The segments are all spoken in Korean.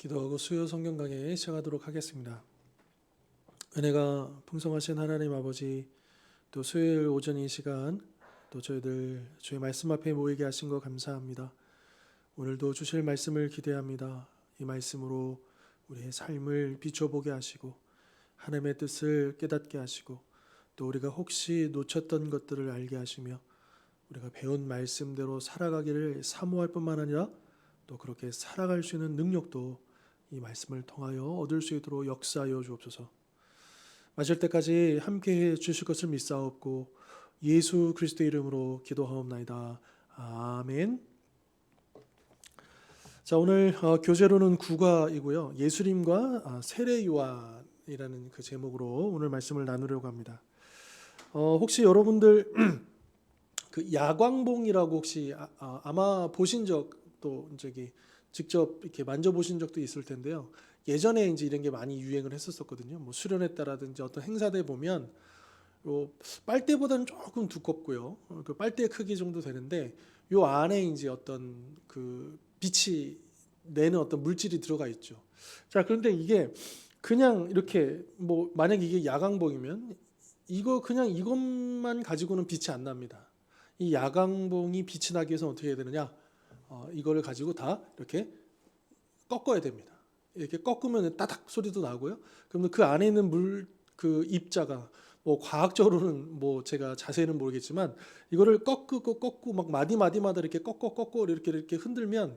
기도하고 수요 성경 강해 시작하도록 하겠습니다. 은혜가 풍성하신 하나님 아버지, 또 수요일 오전 이 시간 또 저희들 주의 말씀 앞에 모이게 하신 것 감사합니다. 오늘도 주실 말씀을 기대합니다. 이 말씀으로 우리의 삶을 비춰보게 하시고 하나님의 뜻을 깨닫게 하시고 또 우리가 혹시 놓쳤던 것들을 알게 하시며 우리가 배운 말씀대로 살아가기를 사모할 뿐만 아니라 또 그렇게 살아갈 수 있는 능력도 이 말씀을 통하여 얻을 수 있도록 역사하여 주옵소서. 마칠 때까지 함께해 주실 것을 믿사옵고 예수 그리스도의 이름으로 기도하옵나이다. 아멘. 자, 오늘 교재로는 구과이고요. 예수님과 세례 요한이라는 그 제목으로 오늘 말씀을 나누려고 합니다. 혹시 여러분들 그 야광봉이라고 혹시 아마 보신 적도 저기 직접 이렇게 만져보신 적도 있을 텐데요. 예전에 이제 이런 게 많이 유행을 했었거든요. 뭐 수련회따라든지 어떤 행사대 보면 요 빨대보다는 조금 두껍고요. 그 빨대 크기 정도 되는데 요 안에 이제 어떤 그 빛이 내는 어떤 물질이 들어가 있죠. 자, 그런데 이게 그냥 이렇게 뭐 만약에 이게 야광봉이면 이거 그냥 이것만 가지고는 빛이 안 납니다. 이 야광봉이 빛이 나기 위해서 어떻게 해야 되느냐? 이거를 가지고 다 이렇게 꺾어야 됩니다. 이렇게 꺾으면 따닥 소리도 나고요. 그러면 그 안에 있는 물 그 입자가 뭐 과학적으로는 뭐 제가 자세히는 모르겠지만 이거를 꺾고 막 마디마다 이렇게 꺾고 이렇게 흔들면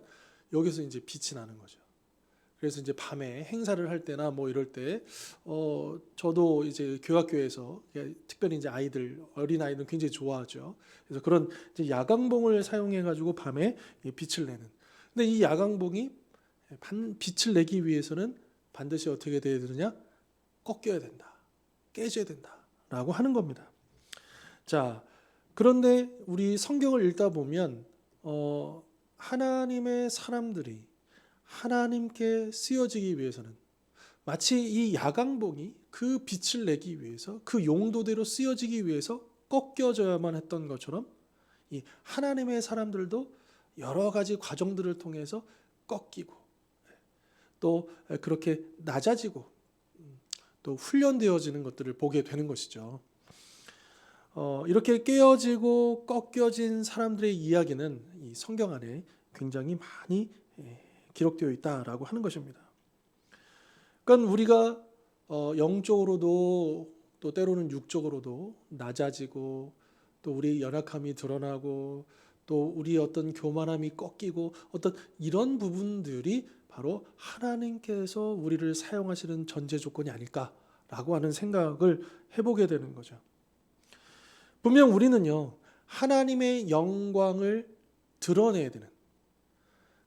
여기서 이제 빛이 나는 거죠. 그래서 이제 밤에 행사를 할 때나 뭐 이럴 때 저도 이제 교학교에서 특별히 이제 어린 아이들은 굉장히 좋아하죠. 그래서 그런 이제 야광봉을 사용해 가지고 밤에 빛을 내는. 근데 이 야광봉이 빛을 내기 위해서는 반드시 어떻게 돼야 되느냐? 꺾여야 된다. 깨져야 된다라고 하는 겁니다. 자, 그런데 우리 성경을 읽다 보면 하나님의 사람들이 하나님께 쓰여지기 위해서는 마치 이 야광봉이 그 빛을 내기 위해서 그 용도대로 쓰여지기 위해서 꺾여져야만 했던 것처럼 이 하나님의 사람들도 여러 가지 과정들을 통해서 꺾이고 또 그렇게 낮아지고 또 훈련되어지는 것들을 보게 되는 것이죠. 이렇게 깨어지고 꺾여진 사람들의 이야기는 이 성경 안에 굉장히 많이 기록되어 있다라고 하는 것입니다. 그러니까 우리가 영적으로도 또 때로는 육적으로도 낮아지고 또 우리 연약함이 드러나고 또 우리 어떤 교만함이 꺾이고 어떤 이런 부분들이 바로 하나님께서 우리를 사용하시는 전제 조건이 아닐까라고 하는 생각을 해보게 되는 거죠. 분명 우리는요 하나님의 영광을 드러내야 되는.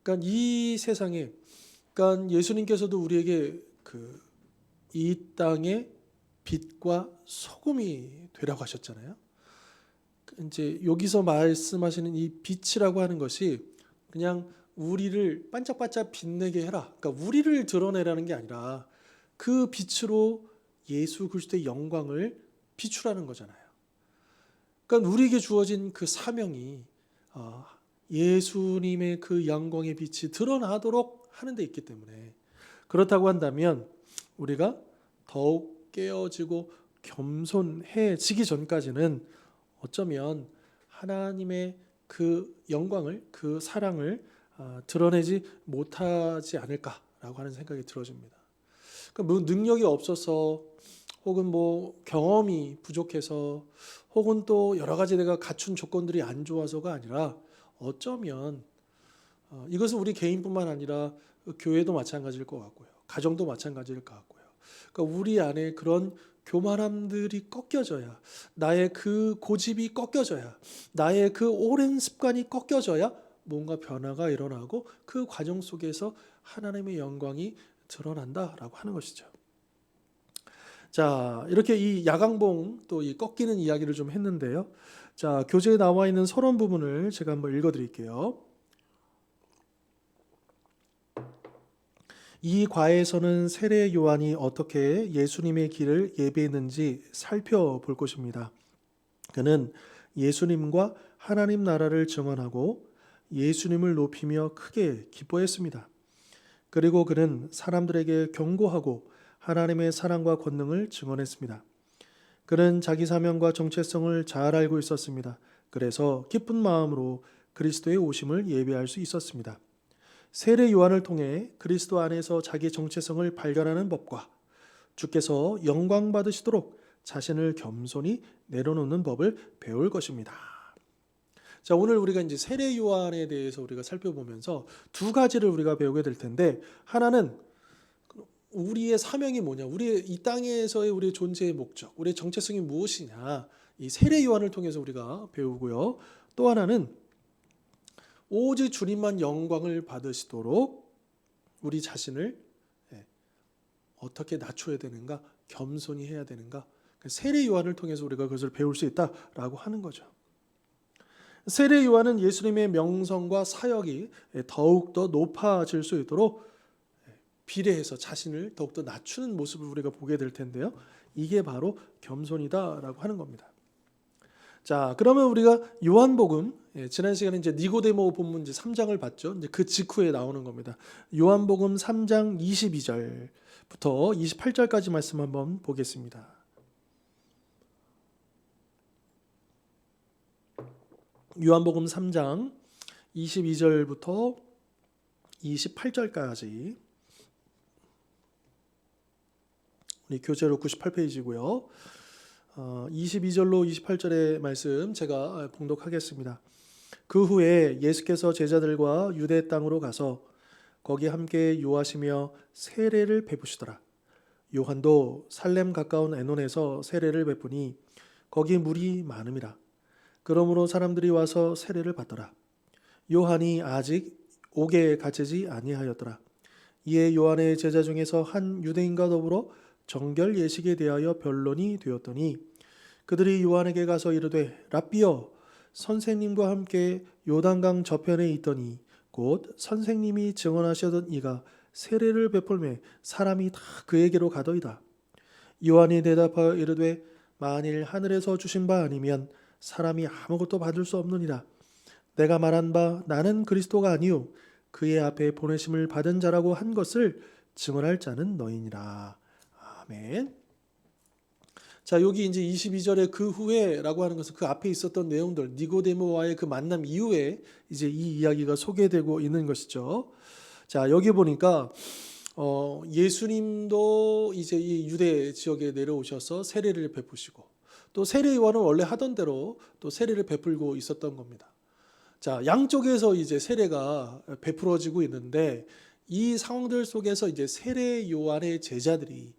그러니까 이 세상에, 그러니까 예수님께서도 우리에게 이 땅의 빛과 소금이 되라고 하셨잖아요. 이제 여기서 말씀하시는 이 빛이라고 하는 것이 그냥 우리를 반짝반짝 빛내게 해라. 그러니까 우리를 드러내라는 게 아니라 그 빛으로 예수 그리스도의 영광을 비추라는 거잖아요. 그러니까 우리에게 주어진 그 사명이 예수님의 그 영광의 빛이 드러나도록 하는 데 있기 때문에 그렇다고 한다면 우리가 더욱 깨어지고 겸손해지기 전까지는 어쩌면 하나님의 그 영광을 그 사랑을 드러내지 못하지 않을까라고 하는 생각이 들어집니다. 그러니까 뭐 능력이 없어서 혹은 뭐 경험이 부족해서 혹은 또 여러 가지 내가 갖춘 조건들이 안 좋아서가 아니라 어쩌면 이것은 우리 개인뿐만 아니라 교회도 마찬가지일 것 같고요. 가정도 마찬가지일 것 같고요. 그러니까 우리 안에 그런 교만함들이 꺾여져야, 나의 그 고집이 꺾여져야, 나의 그 오랜 습관이 꺾여져야 뭔가 변화가 일어나고 그 과정 속에서 하나님의 영광이 드러난다라고 하는 것이죠. 자, 이렇게 이 야광봉 또 이 꺾이는 이야기를 좀 했는데요. 자, 교재에 나와 있는 서론 부분을 제가 한번 읽어드릴게요. 이 과에서는 세례 요한이 어떻게 예수님의 길을 예배했는지 살펴볼 것입니다. 그는 예수님과 하나님 나라를 증언하고 예수님을 높이며 크게 기뻐했습니다. 그리고 그는 사람들에게 경고하고 하나님의 사랑과 권능을 증언했습니다. 그는 자기 사명과 정체성을 잘 알고 있었습니다. 그래서 기쁜 마음으로 그리스도의 오심을 예비할 수 있었습니다. 세례 요한을 통해 그리스도 안에서 자기 정체성을 발견하는 법과 주께서 영광 받으시도록 자신을 겸손히 내려놓는 법을 배울 것입니다. 자, 오늘 우리가 이제 세례 요한에 대해서 우리가 살펴보면서 두 가지를 우리가 배우게 될 텐데, 하나는 우리의 사명이 뭐냐, 우리의 이 땅에서의 우리의 존재의 목적, 우리의 정체성이 무엇이냐, 이 세례 요한을 통해서 우리가 배우고요. 또 하나는 오직 주님만 영광을 받으시도록 우리 자신을 어떻게 낮춰야 되는가, 겸손히 해야 되는가, 세례 요한을 통해서 우리가 그것을 배울 수 있다라고 하는 거죠. 세례 요한은 예수님의 명성과 사역이 더욱더 높아질 수 있도록 비례해서 자신을 더욱더 낮추는 모습을 우리가 보게 될 텐데요. 이게 바로 겸손이다라고 하는 겁니다. 자, 그러면 우리가 요한복음, 지난 시간에 이제 니고데모 본문 이제 3장을 봤죠. 이제 그 직후에 나오는 겁니다. 요한복음 3장 22절부터 28절까지 말씀 한번 보겠습니다. 요한복음 3장 22절부터 28절까지 우리 교재로 98페이지고요. 22절로 28절의 말씀 제가 봉독하겠습니다. 그 후에 예수께서 제자들과 유대 땅으로 가서 거기 함께 요하시며 세례를 베푸시더라. 요한도 살렘 가까운 에논에서 세례를 베푸니 거기 물이 많음이라. 그러므로 사람들이 와서 세례를 받더라. 요한이 아직 옥에 갇히지 아니하였더라. 이에 요한의 제자 중에서 한 유대인과 더불어 정결 예식에 대하여 변론이 되었더니 그들이 요한에게 가서 이르되 랍비여, 선생님과 함께 요단강 저편에 있더니 곧 선생님이 증언하시던 이가 세례를 베풀매 사람이 다 그에게로 가더이다. 요한이 대답하여 이르되 만일 하늘에서 주신 바 아니면 사람이 아무것도 받을 수 없느니라. 내가 말한 바 나는 그리스도가 아니요 그의 앞에 보내심을 받은 자라고 한 것을 증언할 자는 너희니라. 아멘. 자, 여기 이제 22절에 그 후에라고 하는 것은 그 앞에 있었던 내용들, 니고데모와의 그 만남 이후에 이제 이 이야기가 소개되고 있는 것이죠. 자, 여기 보니까 예수님도 이제 이 유대 지역에 내려오셔서 세례를 베푸시고 또 세례 요한은 원래 하던 대로 또 세례를 베풀고 있었던 겁니다. 자, 양쪽에서 이제 세례가 베풀어지고 있는데 이 상황들 속에서 이제 세례 요한의 제자들이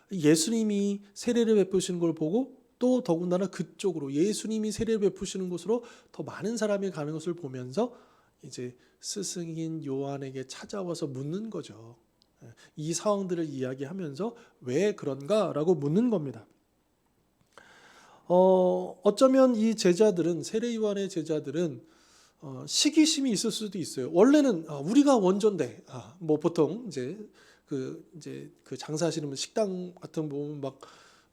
예수님이 세례를 베푸시는 걸 보고 또 더군다나 그쪽으로 예수님이 세례를 베푸시는 곳으로 더 많은 사람이 가는 것을 보면서 이제 스승인 요한에게 찾아와서 묻는 거죠. 이 상황들을 이야기하면서 왜 그런가라고 묻는 겁니다. 어쩌면 이 제자들은, 세례 요한의 제자들은 시기심이 있을 수도 있어요. 원래는 우리가 원조인데, 뭐 보통 이제 그 장사하시는 식당 같은 보면 막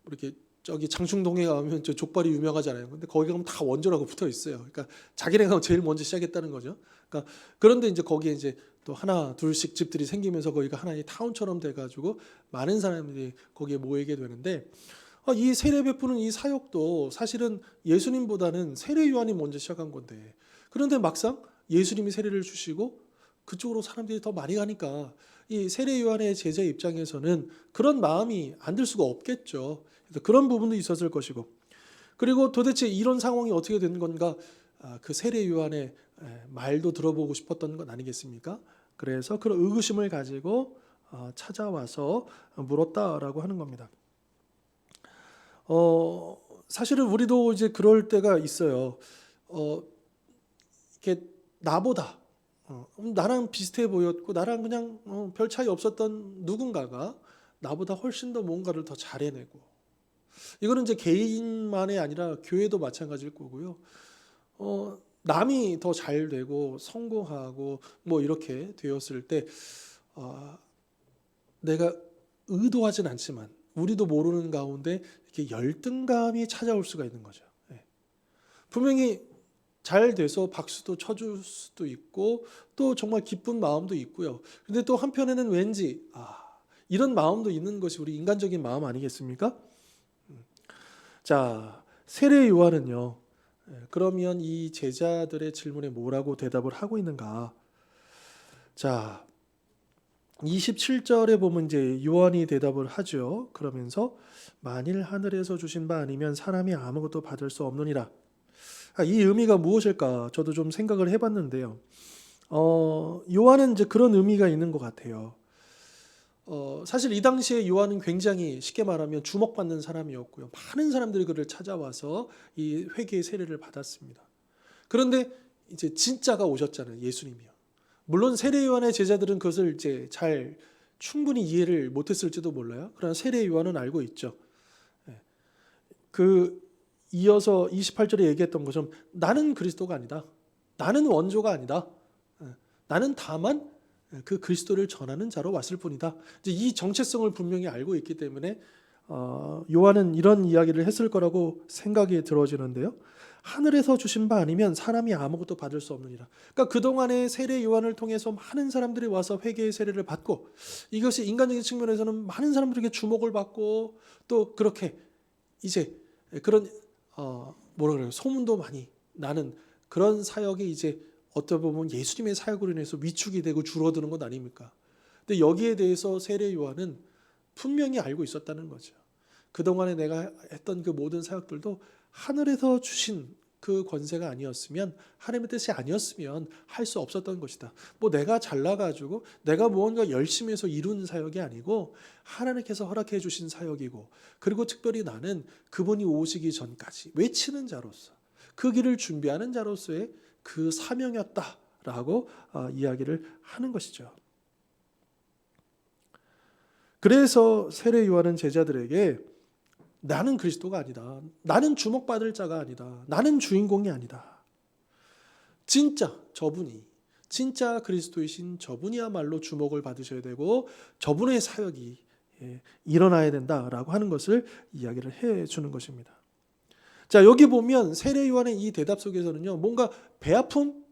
이렇게 저기 장충동에 가면 저 족발이 유명하잖아요. 근데 거기 가면 다 원조라고 붙어 있어요. 그러니까 자기네가 제일 먼저 시작했다는 거죠. 그러니까 그런데 이제 거기에 이제 또 하나 둘씩 집들이 생기면서 거기가 하나의 타운처럼 돼가지고 많은 사람들이 거기에 모이게 되는데, 이 세례 베푸는 이 사역도 사실은 예수님보다는 세례 요한이 먼저 시작한 건데, 그런데 막상 예수님이 세례를 주시고 그쪽으로 사람들이 더 많이 가니까 이 세례 요한의 제자 입장에서는 그런 마음이 안 들 수가 없겠죠. 그래서 그런 부분도 있었을 것이고, 그리고 도대체 이런 상황이 어떻게 된 건가, 그 세례 요한의 말도 들어보고 싶었던 건 아니겠습니까? 그래서 그런 의구심을 가지고 찾아와서 물었다라고 하는 겁니다. 사실은 우리도 이제 그럴 때가 있어요. 이렇게 나보다 나랑 비슷해 보였고 나랑 그냥 별 차이 없었던 누군가가 나보다 훨씬 더 뭔가를 더 잘해내고, 이거는 이제 개인만이 아니라 교회도 마찬가지일 거고요. 남이 더 잘 되고 성공하고 뭐 이렇게 되었을 때 내가 의도하진 않지만 우리도 모르는 가운데 이렇게 열등감이 찾아올 수가 있는 거죠. 분명히 잘 돼서 박수도 쳐줄 수도 있고 또 정말 기쁜 마음도 있고요. 근데 또 한편에는 왠지 이런 마음도 있는 것이 우리 인간적인 마음 아니겠습니까? 자, 세례 요한은요. 그러면 이 제자들의 질문에 뭐라고 대답을 하고 있는가? 자, 27절에 보면 이제 요한이 대답을 하죠. 그러면서 만일 하늘에서 주신 바 아니면 사람이 아무것도 받을 수 없느니라. 이 의미가 무엇일까? 저도 좀 생각을 해봤는데요. 요한은 이제 그런 의미가 있는 것 같아요. 사실 이 당시에 요한은 굉장히 쉽게 말하면 주목받는 사람이었고요. 많은 사람들이 그를 찾아와서 이 회개의 세례를 받았습니다. 그런데 이제 진짜가 오셨잖아요. 예수님이요. 물론 세례 요한의 제자들은 그것을 이제 잘 충분히 이해를 못했을지도 몰라요. 그러나 세례 요한은 알고 있죠. 그 이어서 28절에 얘기했던 것처럼 나는 그리스도가 아니다. 나는 원조가 아니다. 나는 다만 그 그리스도를 전하는 자로 왔을 뿐이다. 이제 이 정체성을 분명히 알고 있기 때문에 요한은 이런 이야기를 했을 거라고 생각이 들어지는데요. 하늘에서 주신 바 아니면 사람이 아무것도 받을 수 없느니라. 그러니까 그동안의 세례 요한을 통해서 많은 사람들이 와서 회개의 세례를 받고 이것이 인간적인 측면에서는 많은 사람들에게 주목을 받고 또 그렇게 이제 그런 뭐라 그래요? 소문도 많이 나는 그런 사역이 이제 어떻게 보면 예수님의 사역으로 인해서 위축이 되고 줄어드는 것 아닙니까? 근데 여기에 대해서 세례 요한은 분명히 알고 있었다는 거죠. 그동안에 내가 했던 그 모든 사역들도 하늘에서 주신 그 권세가 아니었으면 하나님의 뜻이 아니었으면 할 수 없었던 것이다. 뭐 내가 잘나가지고 내가 무언가 열심히 해서 이룬 사역이 아니고 하나님께서 허락해 주신 사역이고 그리고 특별히 나는 그분이 오시기 전까지 외치는 자로서 그 길을 준비하는 자로서의 그 사명이었다라고 이야기를 하는 것이죠. 그래서 세례 요한은 제자들에게 나는 그리스도가 아니다. 나는 주목받을 자가 아니다. 나는 주인공이 아니다. 진짜 저분이 진짜 그리스도이신 저분이야말로 주목을 받으셔야 되고 저분의 사역이 일어나야 된다라고 하는 것을 이야기를 해주는 것입니다. 자, 여기 보면 세례 요한의 이 대답 속에서는요, 뭔가 배 아픔,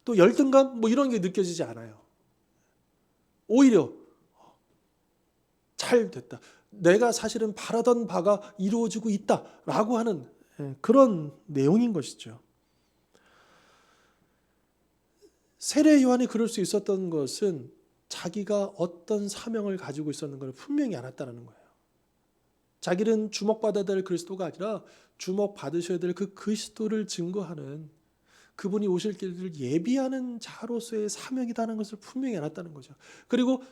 또 열등감, 뭐 이런 게 느껴지지 않아요. 오히려 잘 됐다. 내가 사실은 바라던 바가 이루어지고 있다라고 하는 그런 내용인 것이죠. 세례 요한이 그럴 수 있었던 것은 자기가 어떤 사명을 가지고 있었는 걸 분명히 알았다는 거예요. 자기는 주목받아야 될 그리스도가 아니라 주목받으셔야 될 그 그리스도를 증거하는 그분이 오실 길을 예비하는 자로서의 사명이라는 것을 분명히 알았다는 거죠. 그리고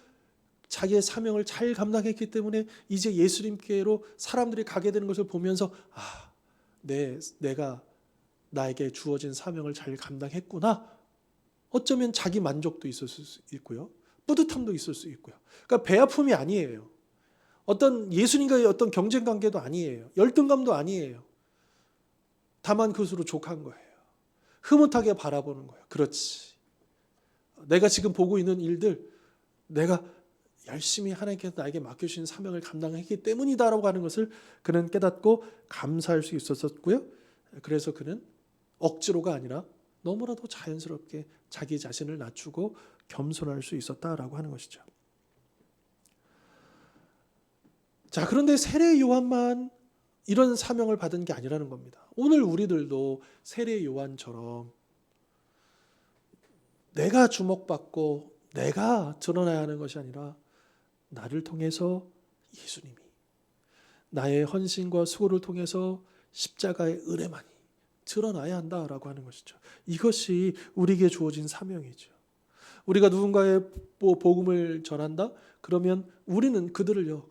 자기의 사명을 잘 감당했기 때문에 이제 예수님께로 사람들이 가게 되는 것을 보면서 내가 나에게 주어진 사명을 잘 감당했구나. 어쩌면 자기 만족도 있을 수 있고요. 뿌듯함도 있을 수 있고요. 그러니까 배 아픔이 아니에요. 어떤 예수님과의 어떤 경쟁 관계도 아니에요. 열등감도 아니에요. 다만 그것으로 족한 거예요. 흐뭇하게 바라보는 거예요. 그렇지. 내가 지금 보고 있는 일들 내가 열심히 하나님께서 나에게 맡겨주신 사명을 감당했기 때문이다라고 하는 것을 그는 깨닫고 감사할 수 있었고요. 그래서 그는 억지로가 아니라 너무나도 자연스럽게 자기 자신을 낮추고 겸손할 수 있었다라고 하는 것이죠. 자, 그런데 세례 요한만 이런 사명을 받은 게 아니라는 겁니다. 오늘 우리들도 세례 요한처럼 내가 주목받고 내가 드러나야 하는 것이 아니라 나를 통해서 예수님이 나의 헌신과 수고를 통해서 십자가의 은혜만이 드러나야 한다라고 하는 것이죠. 이것이 우리에게 주어진 사명이죠. 우리가 누군가의 복음을 전한다? 그러면 우리는 그들을요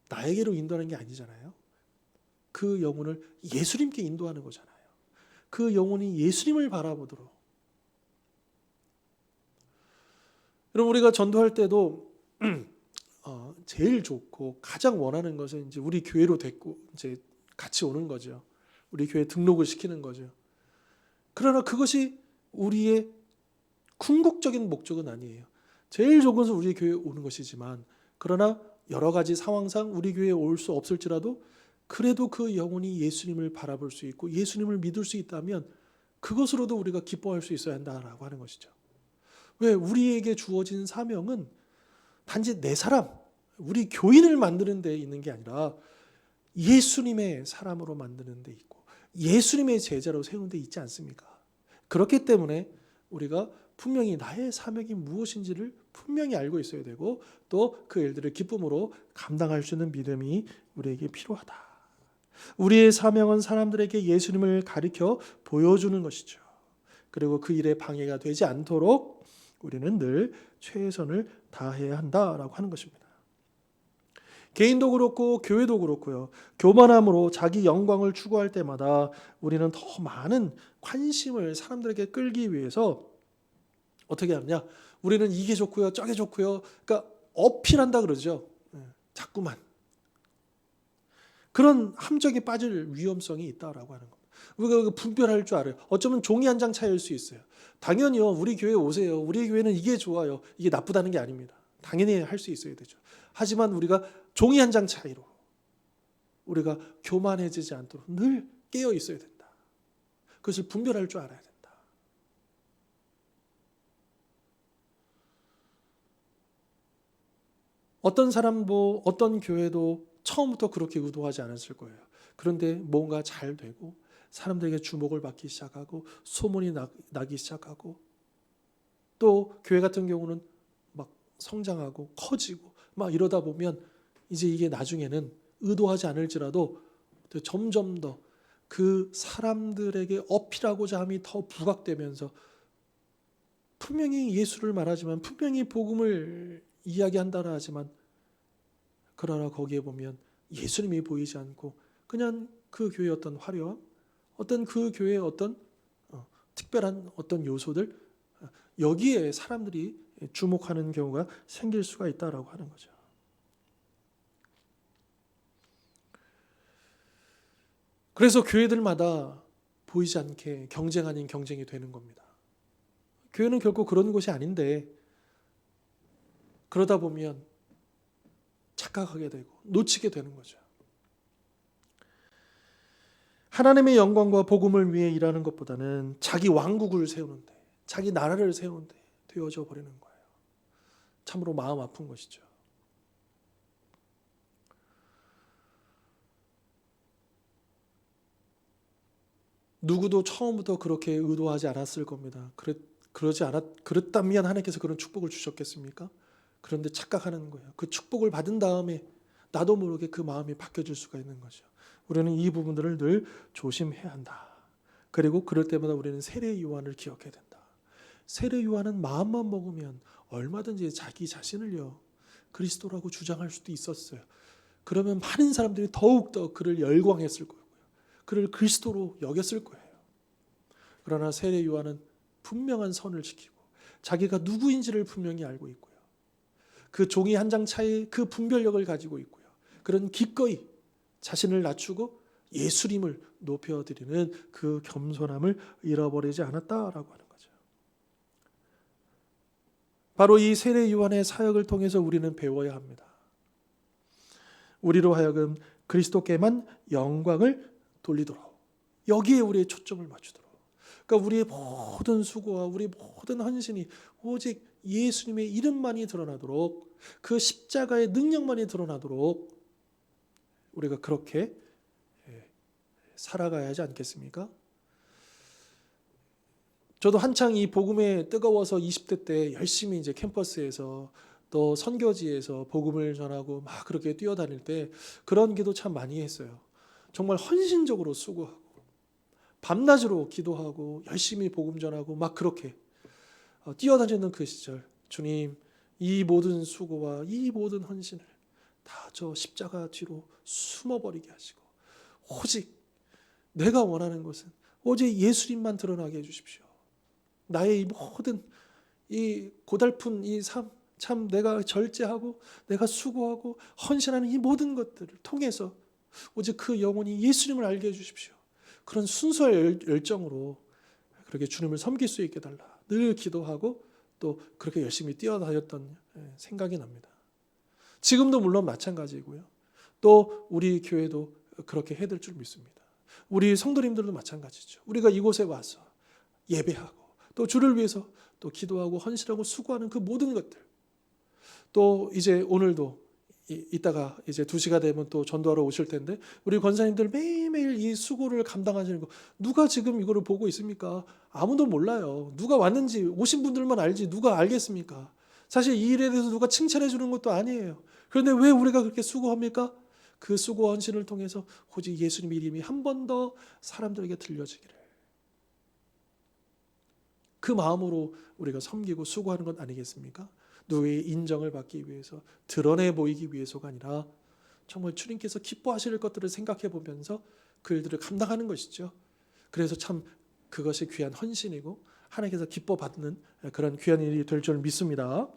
나에게로 인도하는 게 아니잖아요. 그 영혼을 예수님께 인도하는 거잖아요. 그 영혼이 예수님을 바라보도록. 여러분 우리가 전도할 때도 제일 좋고 가장 원하는 것은 이제 우리 교회로 데리고 이제 같이 오는 거죠. 우리 교회 등록을 시키는 거죠. 그러나 그것이 우리의 궁극적인 목적은 아니에요. 제일 좋은 것은 우리 교회에 오는 것이지만 그러나 여러 가지 상황상 우리 교회에 올 수 없을지라도 그래도 그 영혼이 예수님을 바라볼 수 있고 예수님을 믿을 수 있다면 그것으로도 우리가 기뻐할 수 있어야 한다라고 하는 것이죠. 왜? 우리에게 주어진 사명은 단지 내 사람, 우리 교인을 만드는 데 있는 게 아니라 예수님의 사람으로 만드는 데 있고 예수님의 제자로 세우는 데 있지 않습니까? 그렇기 때문에 우리가 분명히 나의 사명이 무엇인지를 분명히 알고 있어야 되고 또 그 일들을 기쁨으로 감당할 수 있는 믿음이 우리에게 필요하다. 우리의 사명은 사람들에게 예수님을 가르쳐 보여주는 것이죠. 그리고 그 일에 방해가 되지 않도록 우리는 늘 최선을 다해야 한다라고 하는 것입니다. 개인도 그렇고 교회도 그렇고요. 교만함으로 자기 영광을 추구할 때마다 우리는 더 많은 관심을 사람들에게 끌기 위해서 어떻게 하느냐? 우리는 이게 좋고요, 저게 좋고요. 그러니까 어필한다 그러죠. 자꾸만. 그런 함정에 빠질 위험성이 있다라고 하는 겁니다. 우리가 분별할 줄 알아요. 어쩌면 종이 한 장 차이일 수 있어요. 당연히요. 우리 교회 오세요. 우리 교회는 이게 좋아요. 이게 나쁘다는 게 아닙니다. 당연히 할 수 있어야 되죠. 하지만 우리가 종이 한 장 차이로 우리가 교만해지지 않도록 늘 깨어 있어야 된다. 그것을 분별할 줄 알아야 된다. 어떤 사람도 어떤 교회도 처음부터 그렇게 의도하지 않았을 거예요. 그런데 뭔가 잘 되고 사람들에게 주목을 받기 시작하고 소문이 나기 시작하고 또 교회 같은 경우는 막 성장하고 커지고 막 이러다 보면 이제 이게 나중에는 의도하지 않을지라도 점점 더 그 사람들에게 어필하고자 함이 더 부각되면서 분명히 예수를 말하지만 분명히 복음을 이야기한다라 하지만 그러나 거기에 보면 예수님이 보이지 않고 그냥 그 교회의 어떤 화려함, 어떤 그 교회의 어떤 특별한 어떤 요소들 여기에 사람들이 주목하는 경우가 생길 수가 있다라고 하는 거죠. 그래서 교회들마다 보이지 않게 경쟁 아닌 경쟁이 되는 겁니다. 교회는 결코 그런 곳이 아닌데 그러다 보면 착각하게 되고 놓치게 되는 거죠. 하나님의 영광과 복음을 위해 일하는 것보다는 자기 왕국을 세우는데 자기 나라를 세우는데 되어져 버리는 거예요. 참으로 마음 아픈 것이죠. 누구도 처음부터 그렇게 의도하지 않았을 겁니다. 그랬다면 하나님께서 그런 축복을 주셨겠습니까? 그런데 착각하는 거예요. 그 축복을 받은 다음에 나도 모르게 그 마음이 바뀌어질 수가 있는 거죠. 우리는 이 부분들을 늘 조심해야 한다. 그리고 그럴 때마다 우리는 세례 요한을 기억해야 된다. 세례 요한은 마음만 먹으면 얼마든지 자기 자신을요 그리스도라고 주장할 수도 있었어요. 그러면 많은 사람들이 더욱더 그를 열광했을 거고요. 그를 그리스도로 여겼을 거예요. 그러나 세례 요한은 분명한 선을 지키고 자기가 누구인지를 분명히 알고 있고요. 그 종이 한 장 차이 그 분별력을 가지고 있고요. 그런 기꺼이 자신을 낮추고 예수님을 높여드리는 그 겸손함을 잃어버리지 않았다라고 하는 거죠. 바로 이 세례 요한의 사역을 통해서 우리는 배워야 합니다. 우리로 하여금 그리스도께만 영광을 돌리도록 여기에 우리의 초점을 맞추도록 그러니까 우리의 모든 수고와 우리 모든 헌신이 오직 예수님의 이름만이 드러나도록 그 십자가의 능력만이 드러나도록 우리가 그렇게 살아가야 하지 않겠습니까? 저도 한창 이 복음에 뜨거워서 20대 때 열심히 이제 캠퍼스에서 또 선교지에서 복음을 전하고 막 그렇게 뛰어다닐 때 그런 기도 참 많이 했어요. 정말 헌신적으로 수고하고 밤낮으로 기도하고 열심히 복음 전하고 막 그렇게 뛰어다니는 그 시절 주님 이 모든 수고와 이 모든 헌신을 다 저 십자가 뒤로 숨어버리게 하시고 오직 내가 원하는 것은 오직 예수님만 드러나게 해주십시오. 나의 이 모든 이 고달픈 이 삶 참 내가 절제하고 내가 수고하고 헌신하는 이 모든 것들을 통해서 오직 그 영혼이 예수님을 알게 해주십시오. 그런 순수한 열정으로 그렇게 주님을 섬길 수 있게 달라 늘 기도하고 또 그렇게 열심히 뛰어다녔던 생각이 납니다. 지금도 물론 마찬가지고요. 또 우리 교회도 그렇게 해야 될 줄 믿습니다. 우리 성도님들도 마찬가지죠. 우리가 이곳에 와서 예배하고 또 주를 위해서 또 기도하고 헌신하고 수고하는 그 모든 것들, 또 이제 오늘도 이따가 이제 2시가 되면 또 전도하러 오실 텐데 우리 권사님들 매일매일 이 수고를 감당하시는 거 누가 지금 이거를 보고 있습니까? 아무도 몰라요. 누가 왔는지 오신 분들만 알지 누가 알겠습니까? 사실 이 일에 대해서 누가 칭찬해 주는 것도 아니에요. 그런데 왜 우리가 그렇게 수고합니까? 그 수고 헌신을 통해서 오직 예수님의 이름이 한 번 더 사람들에게 들려지기를, 그 마음으로 우리가 섬기고 수고하는 것 아니겠습니까? 누구의 인정을 받기 위해서, 드러내 보이기 위해서가 아니라 정말 주님께서 기뻐하실 것들을 생각해 보면서 그 일들을 감당하는 것이죠. 그래서 참 그것이 귀한 헌신이고 하나님께서 기뻐 받는 그런 귀한 일이 될 줄 믿습니다.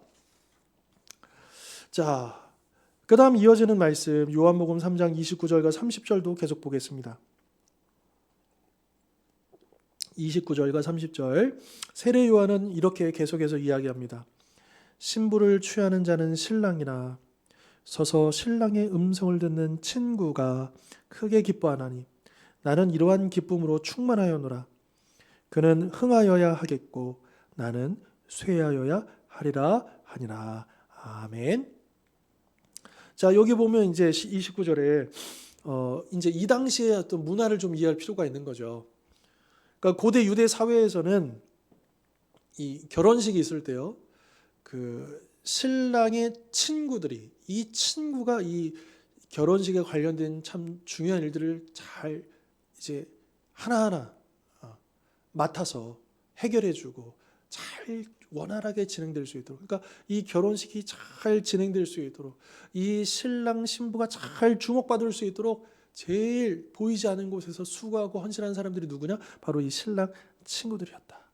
자, 그 다음 이어지는 말씀 요한복음 3장 29절과 30절도 계속 보겠습니다. 29절과 30절 세례 요한은 이렇게 계속해서 이야기합니다. 신부를 취하는 자는 신랑이나 서서 신랑의 음성을 듣는 친구가 크게 기뻐하나니 나는 이러한 기쁨으로 충만하였노라. 그는 흥하여야 하겠고 나는 쇠하여야 하리라 하니라. 아멘. 자, 여기 보면 이제 29절에 이제 이 당시의 어떤 문화를 좀 이해할 필요가 있는 거죠. 그러니까 고대 유대 사회에서는 이 결혼식이 있을 때요, 그 신랑의 친구들이, 이 친구가 이 결혼식에 관련된 참 중요한 일들을 잘 이제 하나하나 맡아서 해결해주고 잘 원활하게 진행될 수 있도록, 그러니까 이 결혼식이 잘 진행될 수 있도록, 이 신랑 신부가 잘 주목받을 수 있도록 제일 보이지 않은 곳에서 수고하고 헌신하는 사람들이 누구냐? 바로 이 신랑 친구들이었다.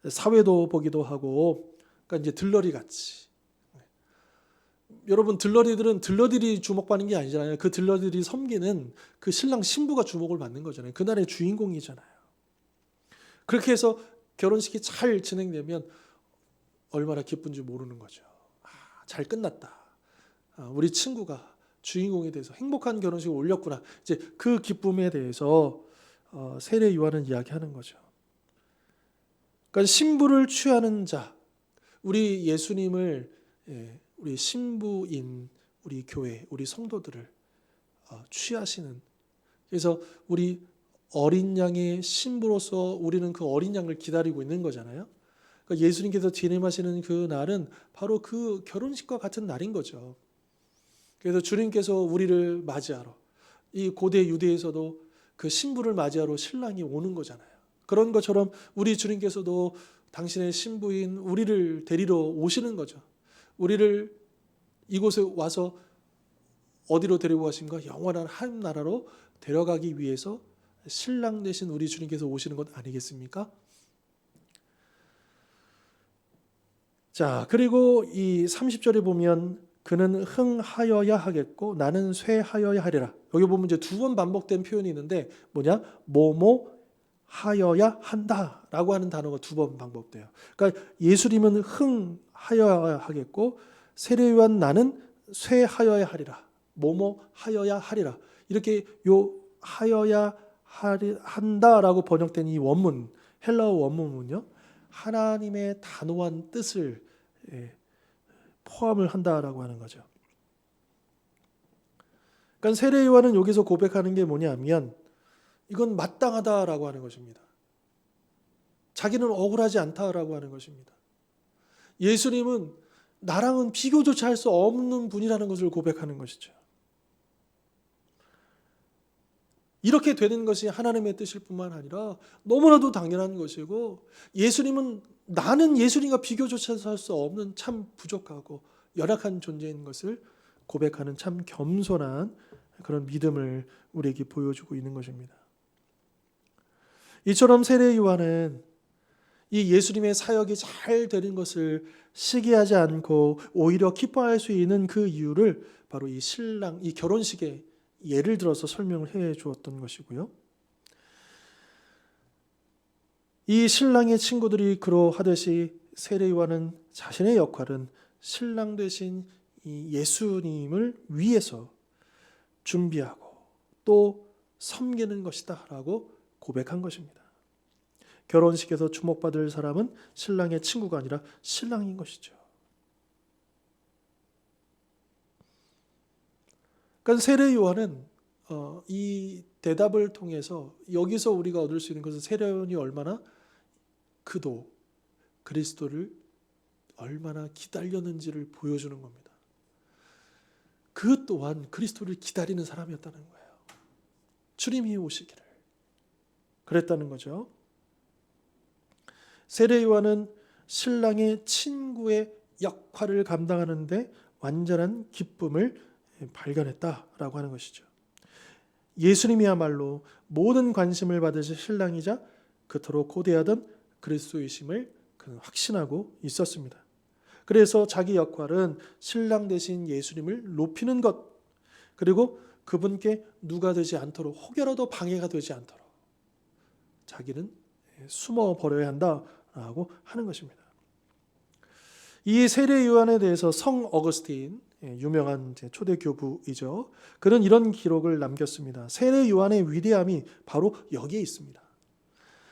사회도 보기도 하고, 그러니까 이제 들러리 같이. 여러분, 들러리들은 들러리들이 주목받는 게 아니잖아요. 그 들러리들이 섬기는 그 신랑 신부가 주목을 받는 거잖아요. 그날의 주인공이잖아요. 그렇게 해서 결혼식이 잘 진행되면 얼마나 기쁜지 모르는 거죠. 잘 끝났다. 우리 친구가 주인공에 대해서 행복한 결혼식을 올렸구나. 이제 그 기쁨에 대해서 세례 요한은 이야기하는 거죠. 그러니까 신부를 취하는 자, 우리 예수님을, 우리 신부인 우리 교회, 우리 성도들을 취하시는, 그래서 우리 어린 양의 신부로서 우리는 그 어린 양을 기다리고 있는 거잖아요. 그러니까 예수님께서 재림하시는 그 날은 바로 그 결혼식과 같은 날인 거죠. 그래서 주님께서 우리를 맞이하러, 이 고대 유대에서도 그 신부를 맞이하러 신랑이 오는 거잖아요. 그런 것처럼 우리 주님께서도 당신의 신부인 우리를 데리러 오시는 거죠. 우리를 이곳에 와서 어디로 데리고 가십니까? 영원한 한 나라로 데려가기 위해서 신랑 되신 우리 주님께서 오시는 것 아니겠습니까? 자, 그리고 이 30절에 보면 그는 흥하여야 하겠고 나는 쇠하여야 하리라. 여기 보면 이제 2번 반복된 표현이 있는데 뭐냐? 뭐뭐 하여야 한다라고 하는 단어가 2번 반복돼요. 그러니까 예수님은 흥하여야 하겠고 세례 요한 나는 쇠하여야 하리라. 뭐뭐 하여야 하리라. 이렇게 요 하여야 한다라고 번역된 이 원문, 헬라어 원문은요, 하나님의 단호한 뜻을 포함을 한다라고 하는 거죠. 그러니까 세례 요한은 여기서 고백하는 게 뭐냐면 이건 마땅하다라고 하는 것입니다. 자기는 억울하지 않다라고 하는 것입니다. 예수님은 나랑은 비교조차 할 수 없는 분이라는 것을 고백하는 것이죠. 이렇게 되는 것이 하나님의 뜻일 뿐만 아니라 너무나도 당연한 것이고, 예수님은 나는 예수님과 비교조차 할 수 없는 참 부족하고 열악한 존재인 것을 고백하는 참 겸손한 그런 믿음을 우리에게 보여주고 있는 것입니다. 이처럼 세례 요한은 이 예수님의 사역이 잘 되는 것을 시기하지 않고 오히려 기뻐할 수 있는 그 이유를 바로 이 신랑, 이 결혼식에 예를 들어서 설명을 해 주었던 것이고요. 이 신랑의 친구들이 그러하듯이 세례 요한은 자신의 역할은 신랑 되신 이 예수님을 위해서 준비하고 또 섬기는 것이다 라고 고백한 것입니다. 결혼식에서 주목받을 사람은 신랑의 친구가 아니라 신랑인 것이죠. 그러니까 세례 요한은 이 대답을 통해서 여기서 우리가 얻을 수 있는 것은 세례 요한이 얼마나 그도 그리스도를 얼마나 기다렸는지를 보여주는 겁니다. 그 또한 그리스도를 기다리는 사람이었다는 거예요. 주님이 오시기를 그랬다는 거죠. 세례 요한은 신랑의 친구의 역할을 감당하는데 완전한 기쁨을 발견했다라고 하는 것이죠. 예수님이야말로 모든 관심을 받으실 신랑이자 그토록 고대하던 그리스도이심을 그는 확신하고 있었습니다. 그래서 자기 역할은 신랑 대신 예수님을 높이는 것, 그리고 그분께 누가 되지 않도록, 혹여라도 방해가 되지 않도록 자기는 숨어 버려야 한다라고 하는 것입니다. 이 세례 요한에 대해서 성 어거스틴, 유명한 초대 교부이죠. 그는 이런 기록을 남겼습니다. 세례 요한의 위대함이 바로 여기에 있습니다.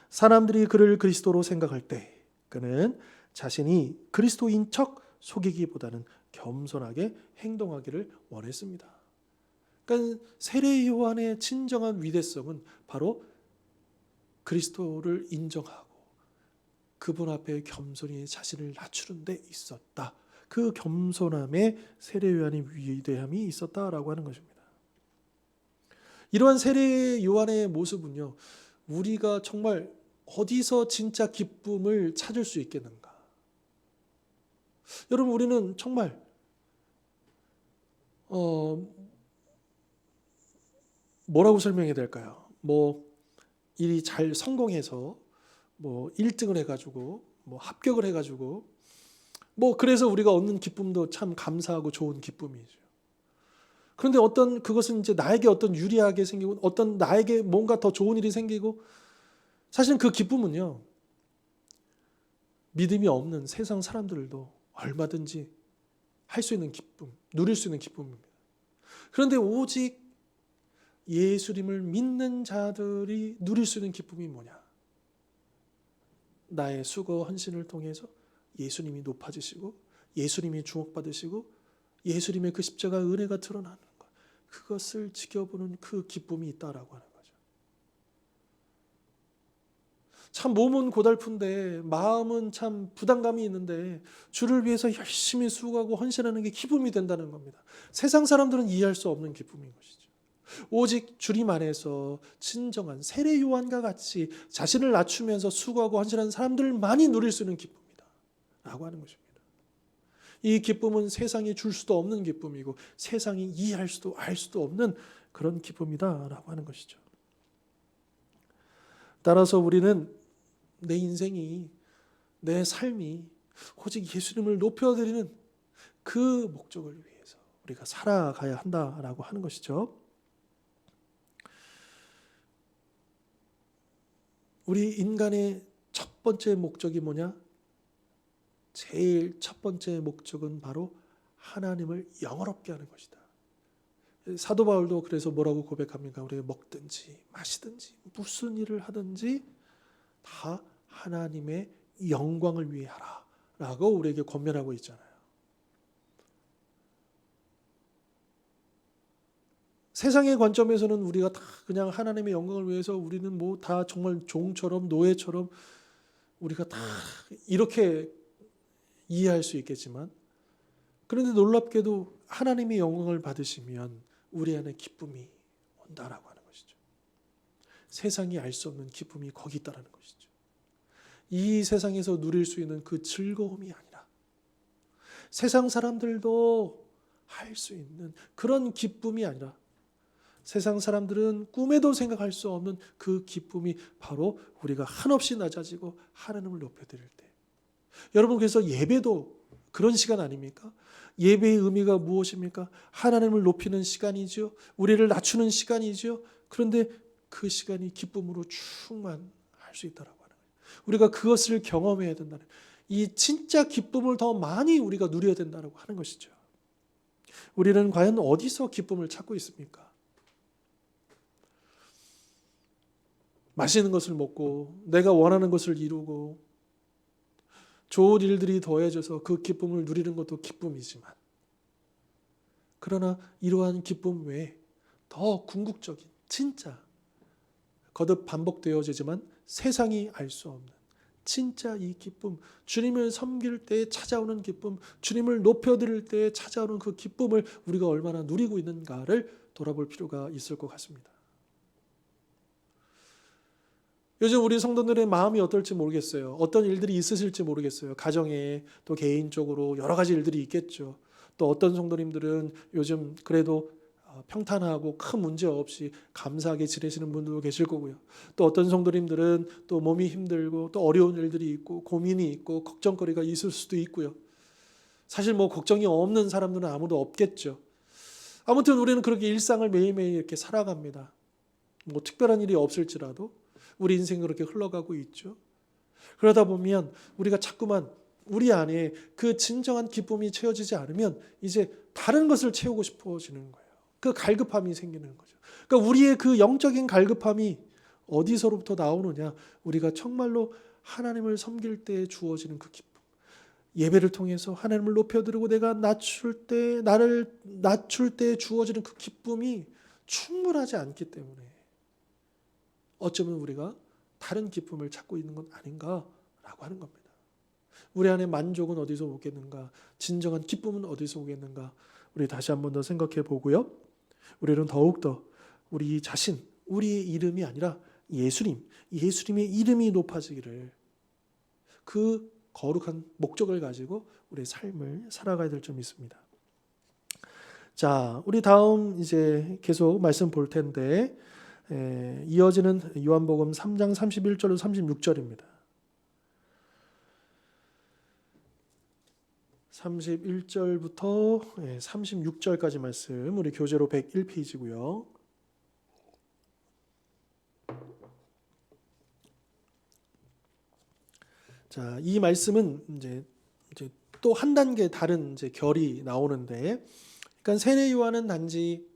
사람들이 그를 그리스도로 생각할 때 그는 자신이 그리스도인 척 속이기보다는 겸손하게 행동하기를 원했습니다. 그러니까 세례 요한의 진정한 위대성은 바로 그리스도를 인정하고 그분 앞에 겸손히 자신을 낮추는 데 있었다. 그 겸손함에 세례 요한의 위대함이 있었다라고 하는 것입니다. 이러한 세례 요한의 모습은요, 우리가 정말 어디서 진짜 기쁨을 찾을 수 있겠는가? 여러분, 우리는 정말 뭐라고 설명해야 될까요? 일이 잘 성공해서 1등을 해가지고 합격을 해가지고 그래서 우리가 얻는 기쁨도 참 감사하고 좋은 기쁨이죠. 그런데 그것은 이제 나에게 어떤 유리하게 생기고 어떤 나에게 뭔가 더 좋은 일이 생기고 사실 그 기쁨은요, 믿음이 없는 세상 사람들도 얼마든지 할 수 있는 기쁨, 누릴 수 있는 기쁨입니다. 그런데 오직 예수님을 믿는 자들이 누릴 수 있는 기쁨이 뭐냐? 나의 수고 헌신을 통해서 예수님이 높아지시고 예수님이 주목받으시고 예수님의 그 십자가 은혜가 드러나는 것, 그것을 지켜보는 그 기쁨이 있다라고 하는 거죠. 참 몸은 고달픈데 마음은 참 부담감이 있는데 주를 위해서 열심히 수고하고 헌신하는 게 기쁨이 된다는 겁니다. 세상 사람들은 이해할 수 없는 기쁨인 것이죠. 오직 주님 안에서 진정한 세례 요한과 같이 자신을 낮추면서 수고하고 헌신하는 사람들만이 누릴 수 있는 기쁨이다 라고 하는 것입니다. 이 기쁨은 세상이 줄 수도 없는 기쁨이고 세상이 이해할 수도 알 수도 없는 그런 기쁨이다 라고 하는 것이죠. 따라서 우리는 내 인생이, 내 삶이 오직 예수님을 높여드리는 그 목적을 위해서 우리가 살아가야 한다라고 하는 것이죠. 우리 인간의 첫 번째 목적이 뭐냐? 제일 첫 번째 목적은 바로 하나님을 영화롭게 하는 것이다. 사도 바울도 그래서 뭐라고 고백합니까? 우리가 먹든지 마시든지 무슨 일을 하든지 다 하나님의 영광을 위해 하라 라고 우리에게 권면하고 있잖아요. 세상의 관점에서는 우리가 다 그냥 하나님의 영광을 위해서 우리는 다 정말 종처럼 노예처럼 우리가 다 이렇게 이해할 수 있겠지만, 그런데 놀랍게도 하나님의 영광을 받으시면 우리 안에 기쁨이 온다라고 하는 것이죠. 세상이 알 수 없는 기쁨이 거기 있다라는 것이죠. 이 세상에서 누릴 수 있는 그 즐거움이 아니라 세상 사람들도 할 수 있는 그런 기쁨이 아니라 세상 사람들은 꿈에도 생각할 수 없는 그 기쁨이 바로 우리가 한없이 낮아지고 하나님을 높여드릴 때. 여러분, 그래서 예배도 그런 시간 아닙니까? 예배의 의미가 무엇입니까? 하나님을 높이는 시간이죠. 우리를 낮추는 시간이죠. 그런데 그 시간이 기쁨으로 충만할 수 있다라고 하는 거예요. 우리가 그것을 경험해야 된다는, 이 진짜 기쁨을 더 많이 우리가 누려야 된다고 하는 것이죠. 우리는 과연 어디서 기쁨을 찾고 있습니까? 맛있는 것을 먹고 내가 원하는 것을 이루고 좋은 일들이 더해져서 그 기쁨을 누리는 것도 기쁨이지만, 그러나 이러한 기쁨 외에 더 궁극적인, 진짜 거듭 반복되어지지만 세상이 알 수 없는 진짜 이 기쁨, 주님을 섬길 때 찾아오는 기쁨, 주님을 높여드릴 때 찾아오는 그 기쁨을 우리가 얼마나 누리고 있는가를 돌아볼 필요가 있을 것 같습니다. 요즘 우리 성도들의 마음이 어떨지 모르겠어요. 어떤 일들이 있으실지 모르겠어요. 가정에 또 개인적으로 여러 가지 일들이 있겠죠. 또 어떤 성도님들은 요즘 그래도 평탄하고 큰 문제 없이 감사하게 지내시는 분들도 계실 거고요. 또 어떤 성도님들은 또 몸이 힘들고 또 어려운 일들이 있고 고민이 있고 걱정거리가 있을 수도 있고요. 사실 뭐 걱정이 없는 사람들은 아무도 없겠죠. 아무튼 우리는 그렇게 일상을 매일매일 이렇게 살아갑니다. 뭐 특별한 일이 없을지라도 우리 인생이 그렇게 흘러가고 있죠. 그러다 보면 우리가 자꾸만 우리 안에 그 진정한 기쁨이 채워지지 않으면 이제 다른 것을 채우고 싶어지는 거예요. 그 갈급함이 생기는 거죠. 그러니까 우리의 그 영적인 갈급함이 어디서로부터 나오느냐? 우리가 정말로 하나님을 섬길 때 주어지는 그 기쁨. 예배를 통해서 하나님을 높여드리고 내가 나를 낮출 때 주어지는 그 기쁨이 충분하지 않기 때문에 어쩌면 우리가 다른 기쁨을 찾고 있는 건 아닌가라고 하는 겁니다. 우리 안에 만족은 어디서 오겠는가? 진정한 기쁨은 어디서 오겠는가? 우리 다시 한 번 더 생각해 보고요. 우리는 더욱더 우리 자신, 우리의 이름이 아니라 예수님의 이름이 높아지기를, 그 거룩한 목적을 가지고 우리의 삶을 살아가야 될 점이 있습니다. 자, 우리 다음 이제 계속 말씀 볼 텐데, 이어지는 요한복음 3장 31절로 36절입니다. 31절부터 36절까지 말씀, 우리 교재로 101페이지고요. 자, 이 말씀은 이제 또 한 단계 다른 이제 결이 나오는데, 그러니까 세례 요한은 단지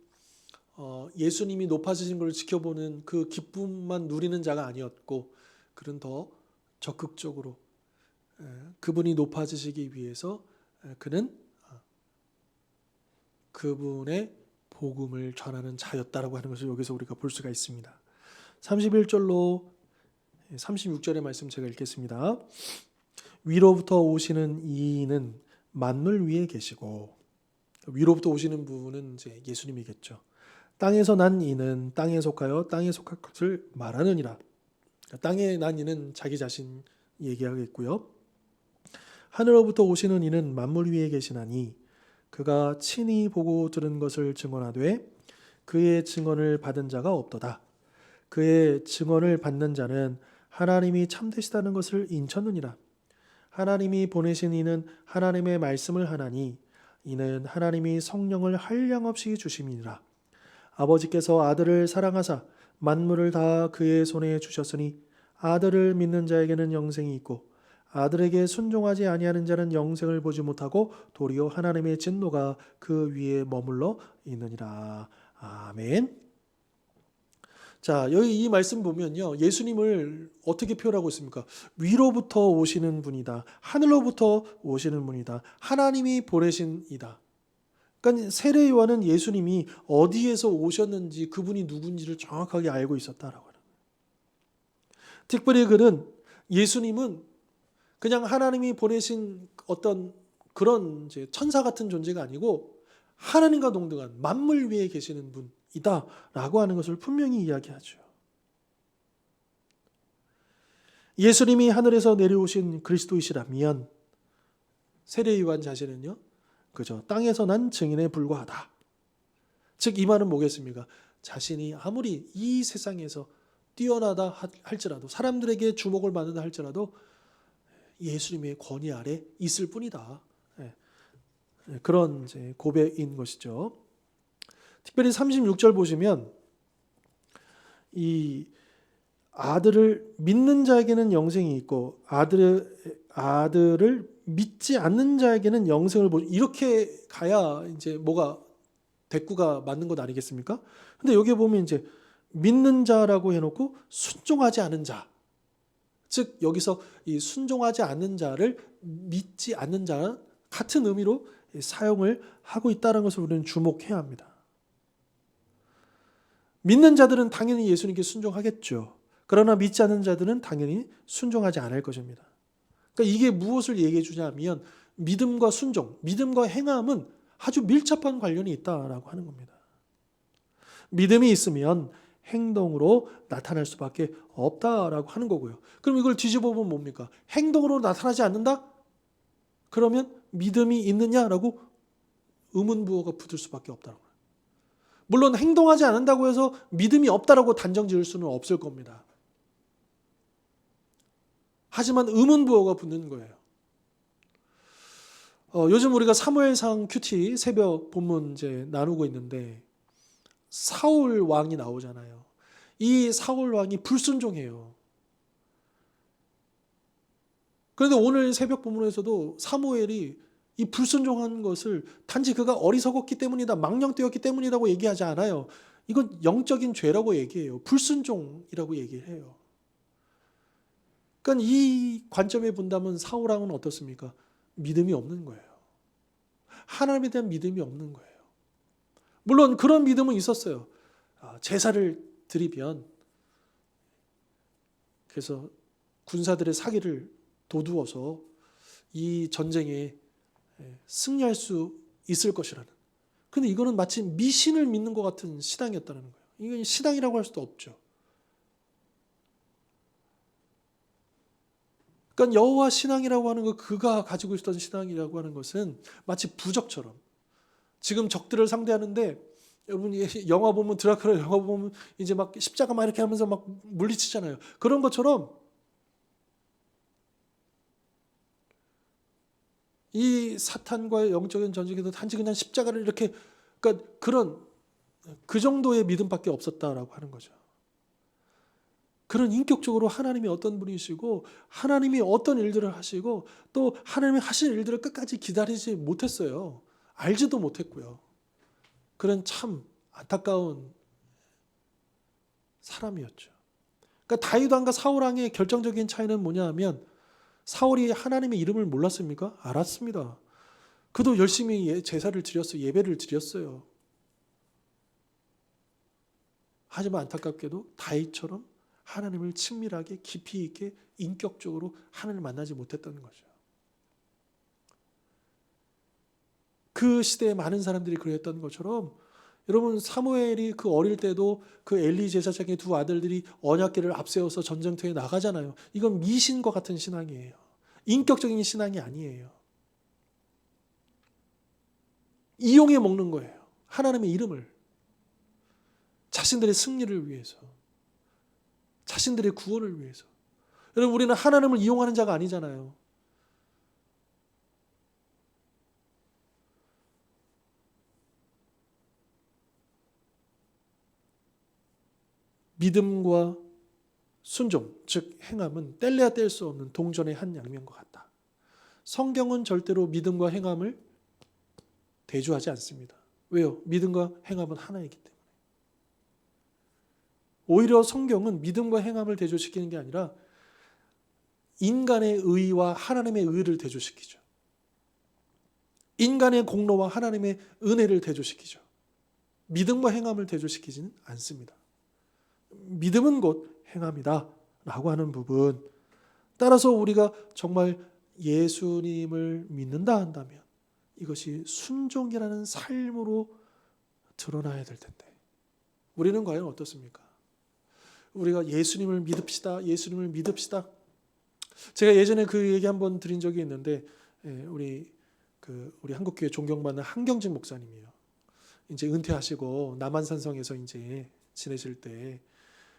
예수님이 높아지신 걸 지켜보는 그 기쁨만 누리는 자가 아니었고, 그는 더 적극적으로 그분이 높아지시기 위해서 그는 그분의 복음을 전하는 자였다라고 하는 것을 여기서 우리가 볼 수가 있습니다. 31절로 36절의 말씀 제가 읽겠습니다. 위로부터 오시는 이는 만물 위에 계시고, 위로부터 오시는 분은 이제 예수님이겠죠. 땅에서 난 이는 땅에 속하여 땅에 속할 것을 말하느니라. 땅에 난 이는 자기 자신 얘기하겠고요. 하늘로부터 오시는 이는 만물 위에 계시나니 그가 친히 보고 들은 것을 증언하되 그의 증언을 받은 자가 없도다. 그의 증언을 받는 자는 하나님이 참되시다는 것을 인쳤느니라. 하나님이 보내신 이는 하나님의 말씀을 하나니 이는 하나님이 성령을 한량없이 주심이니라. 아버지께서 아들을 사랑하사 만물을 다 그의 손에 주셨으니 아들을 믿는 자에게는 영생이 있고 아들에게 순종하지 아니하는 자는 영생을 보지 못하고 도리어 하나님의 진노가 그 위에 머물러 있느니라. 아멘. 자, 여기 이 말씀 보면요, 예수님을 어떻게 표현하고 있습니까? 위로부터 오시는 분이다. 하늘로부터 오시는 분이다. 하나님이 보내신 이다. 그러니까 세례 요한은 예수님이 어디에서 오셨는지 그분이 누군지를 정확하게 알고 있었다라고 하는 거예요. 특별히 그는 예수님은 그냥 하나님이 보내신 어떤 그런 이제 천사 같은 존재가 아니고 하나님과 동등한 만물 위에 계시는 분이다라고 하는 것을 분명히 이야기하죠. 예수님이 하늘에서 내려오신 그리스도이시라면 세례 요한 자신은요, 그저 땅에서 난 증인에 불과하다. 즉 이 말은 뭐겠습니까? 자신이 아무리 이 세상에서 뛰어나다 할지라도, 사람들에게 주목을 받는다 할지라도 예수님의 권위 아래 있을 뿐이다. 그런 이제 고백인 것이죠. 특별히 36절 보시면 이 아들을 믿는 자에게는 영생이 있고 아들을 믿지 않는 자에게는 영생을 보지, 이렇게 가야 이제 뭐가 대꾸가 맞는 것 아니겠습니까? 근데 여기 보면 이제 믿는 자라고 해놓고 순종하지 않은 자, 즉 여기서 이 순종하지 않는 자를 믿지 않는 자 같은 의미로 사용을 하고 있다는 것을 우리는 주목해야 합니다. 믿는 자들은 당연히 예수님께 순종하겠죠. 그러나 믿지 않는 자들은 당연히 순종하지 않을 것입니다. 그러니까 이게 무엇을 얘기해 주냐면 믿음과 순종, 믿음과 행함은 아주 밀접한 관련이 있다라고 하는 겁니다. 믿음이 있으면 행동으로 나타날 수밖에 없다라고 하는 거고요. 그럼 이걸 뒤집어 보면 뭡니까? 행동으로 나타나지 않는다? 그러면 믿음이 있느냐라고 의문부호가 붙을 수밖에 없다는 거예요. 물론 행동하지 않는다고 해서 믿음이 없다라고 단정 지을 수는 없을 겁니다. 하지만 의문부호가 붙는 거예요. 요즘 우리가 사무엘상 큐티 새벽 본문 이제 나누고 있는데 사울 왕이 나오잖아요. 이 사울 왕이 불순종해요. 그런데 오늘 새벽 본문에서도 사무엘이 이 불순종한 것을 단지 그가 어리석었기 때문이다, 망령되었기 때문이라고 얘기하지 않아요. 이건 영적인 죄라고 얘기해요. 불순종이라고 얘기를 해요. 그러니까 이 관점에 본다면 사울 왕은 어떻습니까? 믿음이 없는 거예요. 하나님에 대한 믿음이 없는 거예요. 물론 그런 믿음은 있었어요. 제사를 드리면 그래서 군사들의 사기를 도두어서 이 전쟁에 승리할 수 있을 것이라는. 근데 이거는 마치 미신을 믿는 것 같은 신앙이었다는 거예요. 이건 신앙이라고 할 수도 없죠. 그러니까 여호와 신앙이라고 하는 것, 그가 가지고 있었던 신앙이라고 하는 것은 마치 부적처럼 지금 적들을 상대하는데 여러분 영화 보면 드라큘라 영화 보면 이제 막 십자가 막 이렇게 하면서 막 물리치잖아요. 그런 것처럼 이 사탄과의 영적인 전쟁에도 단지 그냥 십자가를 이렇게 그러니까 그 정도의 믿음밖에 없었다라고 하는 거죠. 그런 인격적으로 하나님이 어떤 분이시고 하나님이 어떤 일들을 하시고 또 하나님이 하신 일들을 끝까지 기다리지 못했어요. 알지도 못했고요. 그런 참 안타까운 사람이었죠. 그러니까 다윗 왕과 사울 왕의 결정적인 차이는 뭐냐 하면 사울이 하나님의 이름을 몰랐습니까? 알았습니다. 그도 열심히 제사를 드렸어요. 예배를 드렸어요. 하지만 안타깝게도 다윗처럼 하나님을 친밀하게 깊이 있게 인격적으로 하나님을 만나지 못했다는 거죠. 그 시대에 많은 사람들이 그랬던 것처럼 여러분 사무엘이 그 어릴 때도 그 엘리 제사장의 두 아들들이 언약궤를 앞세워서 전쟁터에 나가잖아요. 이건 미신과 같은 신앙이에요. 인격적인 신앙이 아니에요. 이용해 먹는 거예요. 하나님의 이름을. 자신들의 승리를 위해서. 자신들의 구원을 위해서. 여러분 우리는 하나님을 이용하는 자가 아니잖아요. 믿음과 순종, 즉 행함은 뗄래야 뗄 수 없는 동전의 한 양면과 같다. 성경은 절대로 믿음과 행함을 대조하지 않습니다. 왜요? 믿음과 행함은 하나이기 때문에. 오히려 성경은 믿음과 행함을 대조시키는 게 아니라 인간의 의와 하나님의 의를 대조시키죠. 인간의 공로와 하나님의 은혜를 대조시키죠. 믿음과 행함을 대조시키지는 않습니다. 믿음은 곧 행함이다 라고 하는 부분. 따라서 우리가 정말 예수님을 믿는다 한다면 이것이 순종이라는 삶으로 드러나야 될 텐데 우리는 과연 어떻습니까? 우리가 예수님을 믿읍시다. 예수님을 믿읍시다. 제가 예전에 그 얘기 한번 드린 적이 있는데 우리 한국교회 존경받는 한경직 목사님이에요. 이제 은퇴하시고 남한산성에서 이제 지내실 때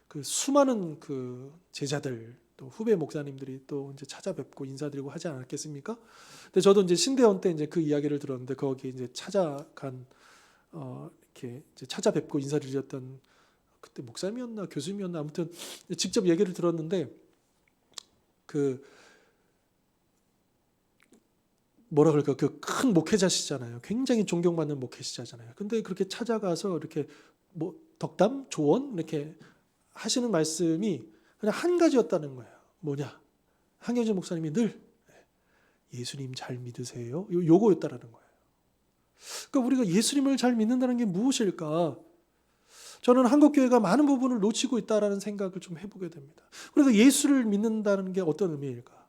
그 수많은 그 제자들 또 후배 목사님들이 또 이제 찾아뵙고 인사드리고 하지 않았겠습니까? 근데 저도 이제 신대원 때 이제 그 이야기를 들었는데 거기 이제 찾아간 이렇게 이제 찾아뵙고 인사드렸던 그때 목사님이었나 교수님이었나 아무튼 직접 얘기를 들었는데 그 뭐라 그럴까 그 큰 목회자시잖아요. 굉장히 존경받는 목회자잖아요. 근데 그렇게 찾아가서 이렇게 뭐 덕담, 조언 이렇게 하시는 말씀이 그냥 한 가지였다는 거예요. 뭐냐? 한경진 목사님이 늘 예수님 잘 믿으세요? 요거였다라는 거예요. 그러니까 우리가 예수님을 잘 믿는다는 게 무엇일까? 저는 한국교회가 많은 부분을 놓치고 있다라는 생각을 좀 해보게 됩니다. 그래서 예수를 믿는다는 게 어떤 의미일까?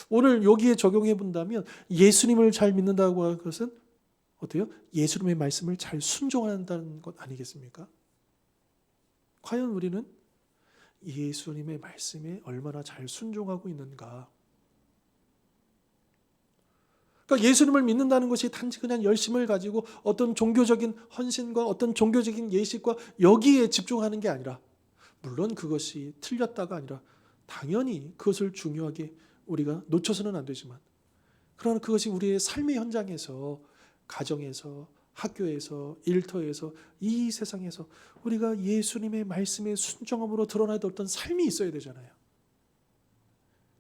오늘 여기에 적용해 본다면 예수님을 잘 믿는다고 하는 것은 어때요? 예수님의 말씀을 잘 순종한다는 것 아니겠습니까? 과연 우리는 예수님의 말씀에 얼마나 잘 순종하고 있는가? 그러니까 예수님을 믿는다는 것이 단지 그냥 열심을 가지고 어떤 종교적인 헌신과 어떤 종교적인 예식과 여기에 집중하는 게 아니라, 물론 그것이 틀렸다가 아니라 당연히 그것을 중요하게 우리가 놓쳐서는 안 되지만, 그러나 그것이 우리의 삶의 현장에서, 가정에서, 학교에서, 일터에서, 이 세상에서 우리가 예수님의 말씀에 순종함으로 드러나야 될 어떤 삶이 있어야 되잖아요.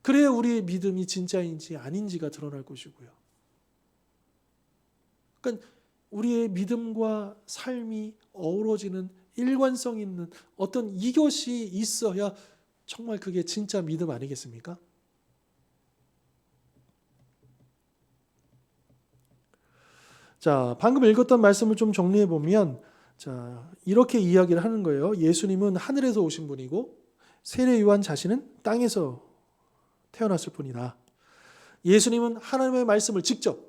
그래야 우리의 믿음이 진짜인지 아닌지가 드러날 것이고요. 그러니까 우리의 믿음과 삶이 어우러지는 일관성 있는 어떤 이것이 있어야 정말 그게 진짜 믿음 아니겠습니까? 자, 방금 읽었던 말씀을 좀 정리해 보면, 자, 이렇게 이야기를 하는 거예요. 예수님은 하늘에서 오신 분이고 세례 요한 자신은 땅에서 태어났을 뿐이다. 예수님은 하나님의 말씀을 직접,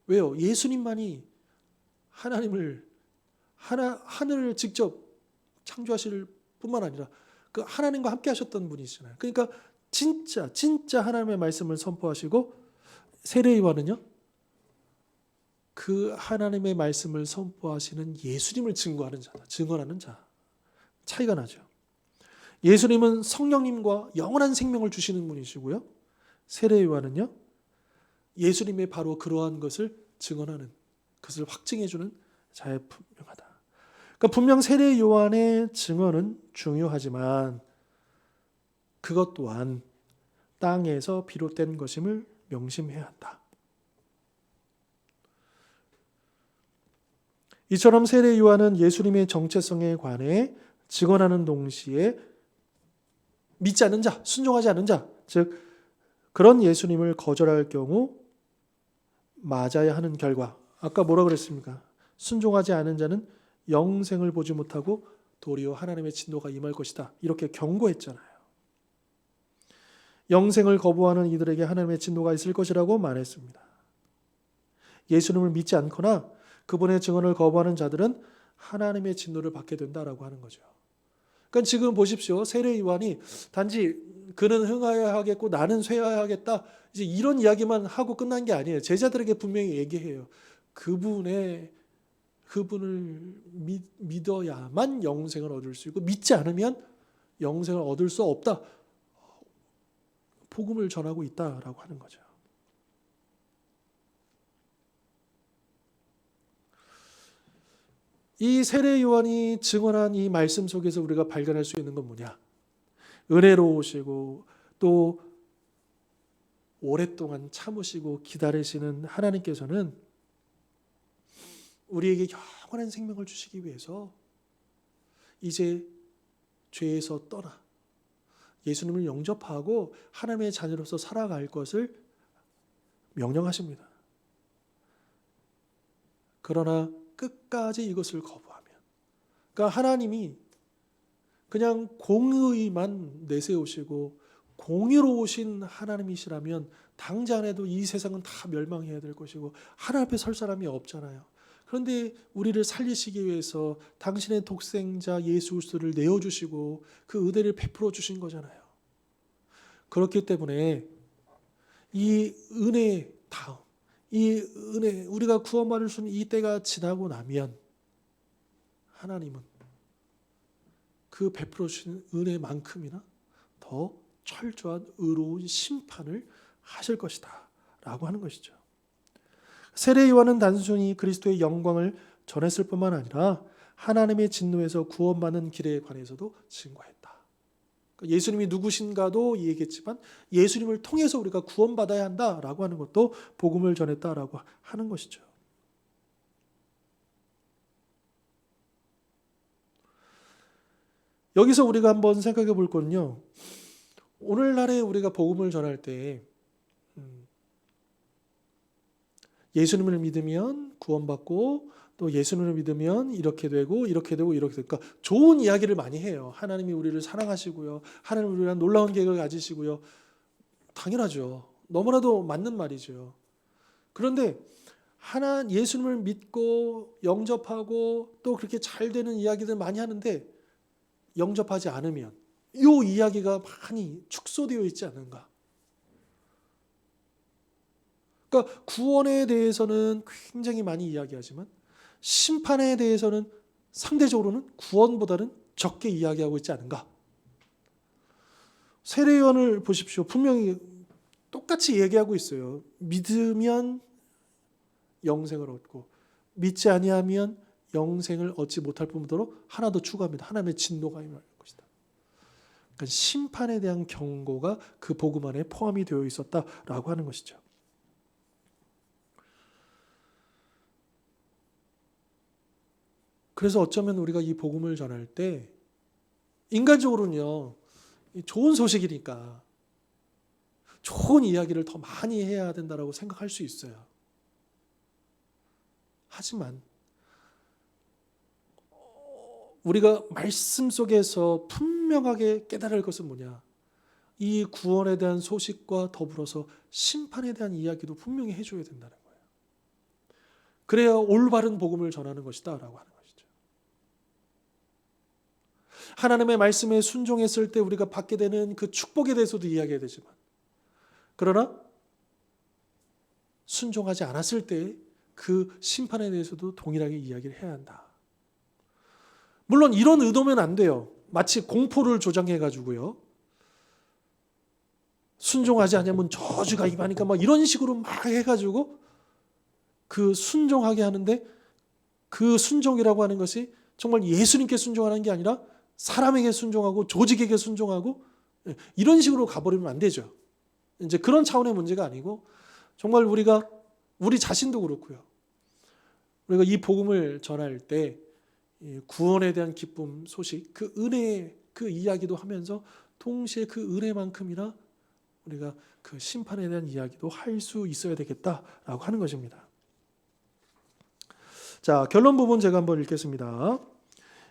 왜요? 예수님만이 하늘을 직접 창조하실 뿐만 아니라 그 하나님과 함께 하셨던 분이시잖아요. 그러니까 진짜 하나님의 말씀을 선포하시고, 세례 요한은요, 그 하나님의 말씀을 선포하시는 예수님을 증언하는 자. 차이가 나죠. 예수님은 성령님과 영원한 생명을 주시는 분이시고요. 세례 요한은요, 예수님의 바로 그러한 것을 증언하는, 그것을 확증해주는 자에 분명하다. 그러니까 분명 세례 요한의 증언은 중요하지만 그것 또한 땅에서 비롯된 것임을 명심해야 한다. 이처럼 세례 요한은 예수님의 정체성에 관해 증언하는 동시에 믿지 않는 자, 순종하지 않는 자, 즉 그런 예수님을 거절할 경우 맞아야 하는 결과, 아까 뭐라 그랬습니까? 순종하지 않은 자는 영생을 보지 못하고 도리어 하나님의 진노가 임할 것이다. 이렇게 경고했잖아요. 영생을 거부하는 이들에게 하나님의 진노가 있을 것이라고 말했습니다. 예수님을 믿지 않거나 그분의 증언을 거부하는 자들은 하나님의 진노를 받게 된다라고 하는 거죠. 그러니까 지금 보십시오. 세례 요한이 단지 그는 흥하여야 하겠고 나는 쇠하여야 하겠다, 이제 이런 이야기만 하고 끝난 게 아니에요. 제자들에게 분명히 얘기해요. 그분을 믿어야만 영생을 얻을 수 있고 믿지 않으면 영생을 얻을 수 없다. 복음을 전하고 있다라고 하는 거죠. 이 세례 요한이 증언한 이 말씀 속에서 우리가 발견할 수 있는 건 뭐냐? 은혜로우시고 또 오랫동안 참으시고 기다리시는 하나님께서는 우리에게 영원한 생명을 주시기 위해서 이제 죄에서 떠나 예수님을 영접하고 하나님의 자녀로서 살아갈 것을 명령하십니다. 그러나 끝까지 이것을 거부하면, 그러니까 하나님이 그냥 공의만 내세우시고 공의로우신 하나님이시라면 당장에도 이 세상은 다 멸망해야 될 것이고 하나님 앞에 설 사람이 없잖아요. 그런데 우리를 살리시기 위해서 당신의 독생자 예수 그리스도를 내어주시고 그 은혜를 베풀어 주신 거잖아요. 그렇기 때문에 이 은혜 다음, 이 은혜, 우리가 구원받을 수 있는 이 때가 지나고 나면 하나님은 그 베풀어 주신 은혜만큼이나 더 철저한 의로운 심판을 하실 것이다 라고 하는 것이죠. 세례 요한은 단순히 그리스도의 영광을 전했을 뿐만 아니라 하나님의 진노에서 구원받는 길에 관해서도 증거했다. 예수님이 누구신가도 얘기했지만 예수님을 통해서 우리가 구원받아야 한다라고 하는 것도 복음을 전했다라고 하는 것이죠. 여기서 우리가 한번 생각해 볼 거는요. 오늘날에 우리가 복음을 전할 때 예수님을 믿으면 구원받고 또 예수님을 믿으면 이렇게 되고 이렇게 되고 이렇게 되고 그러니까 좋은 이야기를 많이 해요. 하나님이 우리를 사랑하시고요. 하나님이 우리를 놀라운 계획을 가지시고요. 당연하죠. 너무나도 맞는 말이죠. 그런데 예수님을 믿고 영접하고 또 그렇게 잘 되는 이야기들 많이 하는데 영접하지 않으면 이 이야기가 많이 축소되어 있지 않은가. 그러니까 구원에 대해서는 굉장히 많이 이야기하지만 심판에 대해서는 상대적으로는 구원보다는 적게 이야기하고 있지 않은가. 세례요한을 보십시오. 분명히 똑같이 얘기하고 있어요. 믿으면 영생을 얻고 믿지 아니하면 영생을 얻지 못할 뿐더러 하나 더 추가합니다. 하나님의 진노가 임할 것이다. 그러니까 심판에 대한 경고가 그 복음 안에 포함이 되어 있었다라고 하는 것이죠. 그래서 어쩌면 우리가 이 복음을 전할 때 인간적으로는요. 좋은 소식이니까 좋은 이야기를 더 많이 해야 된다고 생각할 수 있어요. 하지만 우리가 말씀 속에서 분명하게 깨달을 것은 뭐냐? 이 구원에 대한 소식과 더불어서 심판에 대한 이야기도 분명히 해줘야 된다는 거예요. 그래야 올바른 복음을 전하는 것이다 라고 하는 것이죠. 하나님의 말씀에 순종했을 때 우리가 받게 되는 그 축복에 대해서도 이야기해야 되지만 그러나 순종하지 않았을 때 그 심판에 대해서도 동일하게 이야기를 해야 한다. 물론 이런 의도면 안 돼요. 마치 공포를 조장해가지고요. 순종하지 않으면 저주가 임하니까 막 이런 식으로 막 해가지고 그 순종하게 하는데 그 순종이라고 하는 것이 정말 예수님께 순종하는 게 아니라 사람에게 순종하고 조직에게 순종하고 이런 식으로 가버리면 안 되죠. 이제 그런 차원의 문제가 아니고 정말 우리 자신도 그렇고요. 우리가 이 복음을 전할 때 구원에 대한 기쁨 소식, 그 은혜, 그 이야기도 하면서 동시에 그 은혜만큼이나 우리가 그 심판에 대한 이야기도 할 수 있어야 되겠다라고 하는 것입니다. 자, 결론 부분 제가 한번 읽겠습니다.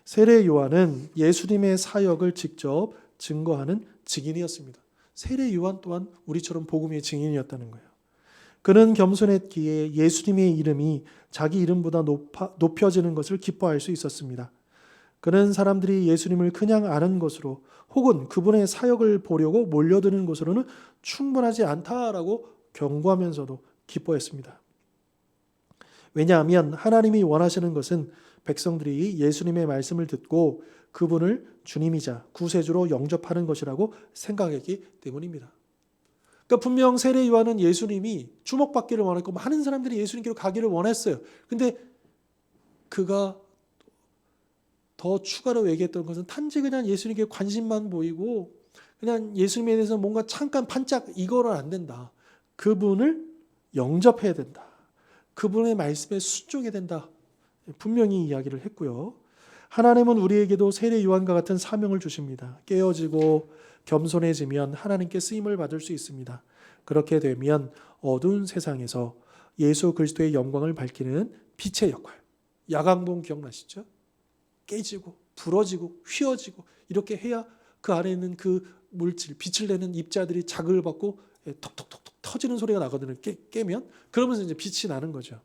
세례 요한은 예수님의 사역을 직접 증거하는 증인이었습니다. 세례 요한 또한 우리처럼 복음의 증인이었다는 거예요. 그는 겸손했기에 예수님의 이름이 자기 이름보다 높여지는 것을 기뻐할 수 있었습니다. 그는 사람들이 예수님을 그냥 아는 것으로 혹은 그분의 사역을 보려고 몰려드는 것으로는 충분하지 않다라고 경고하면서도 기뻐했습니다. 왜냐하면 하나님이 원하시는 것은 백성들이 예수님의 말씀을 듣고 그분을 주님이자 구세주로 영접하는 것이라고 생각했기 때문입니다. 그러니까 분명 세례 요한은 예수님이 주목받기를 원했고 많은 사람들이 예수님께로 가기를 원했어요. 근데 그가 더 추가로 얘기했던 것은 단지 그냥 예수님께 관심만 보이고 그냥 예수님에 대해서 뭔가 잠깐 반짝 이거는 안 된다. 그분을 영접해야 된다. 그분의 말씀에 순종해야 된다. 분명히 이야기를 했고요. 하나님은 우리에게도 세례 요한과 같은 사명을 주십니다. 깨어지고 겸손해지면 하나님께 쓰임을 받을 수 있습니다. 그렇게 되면 어두운 세상에서 예수 그리스도의 영광을 밝히는 빛의 역할. 야광봉 기억나시죠? 깨지고 부러지고 휘어지고 이렇게 해야 그 안에 있는 그 물질, 빛을 내는 입자들이 자극을 받고 톡톡톡톡 터지는 소리가 나거든요. 깨면 그러면서 이제 빛이 나는 거죠.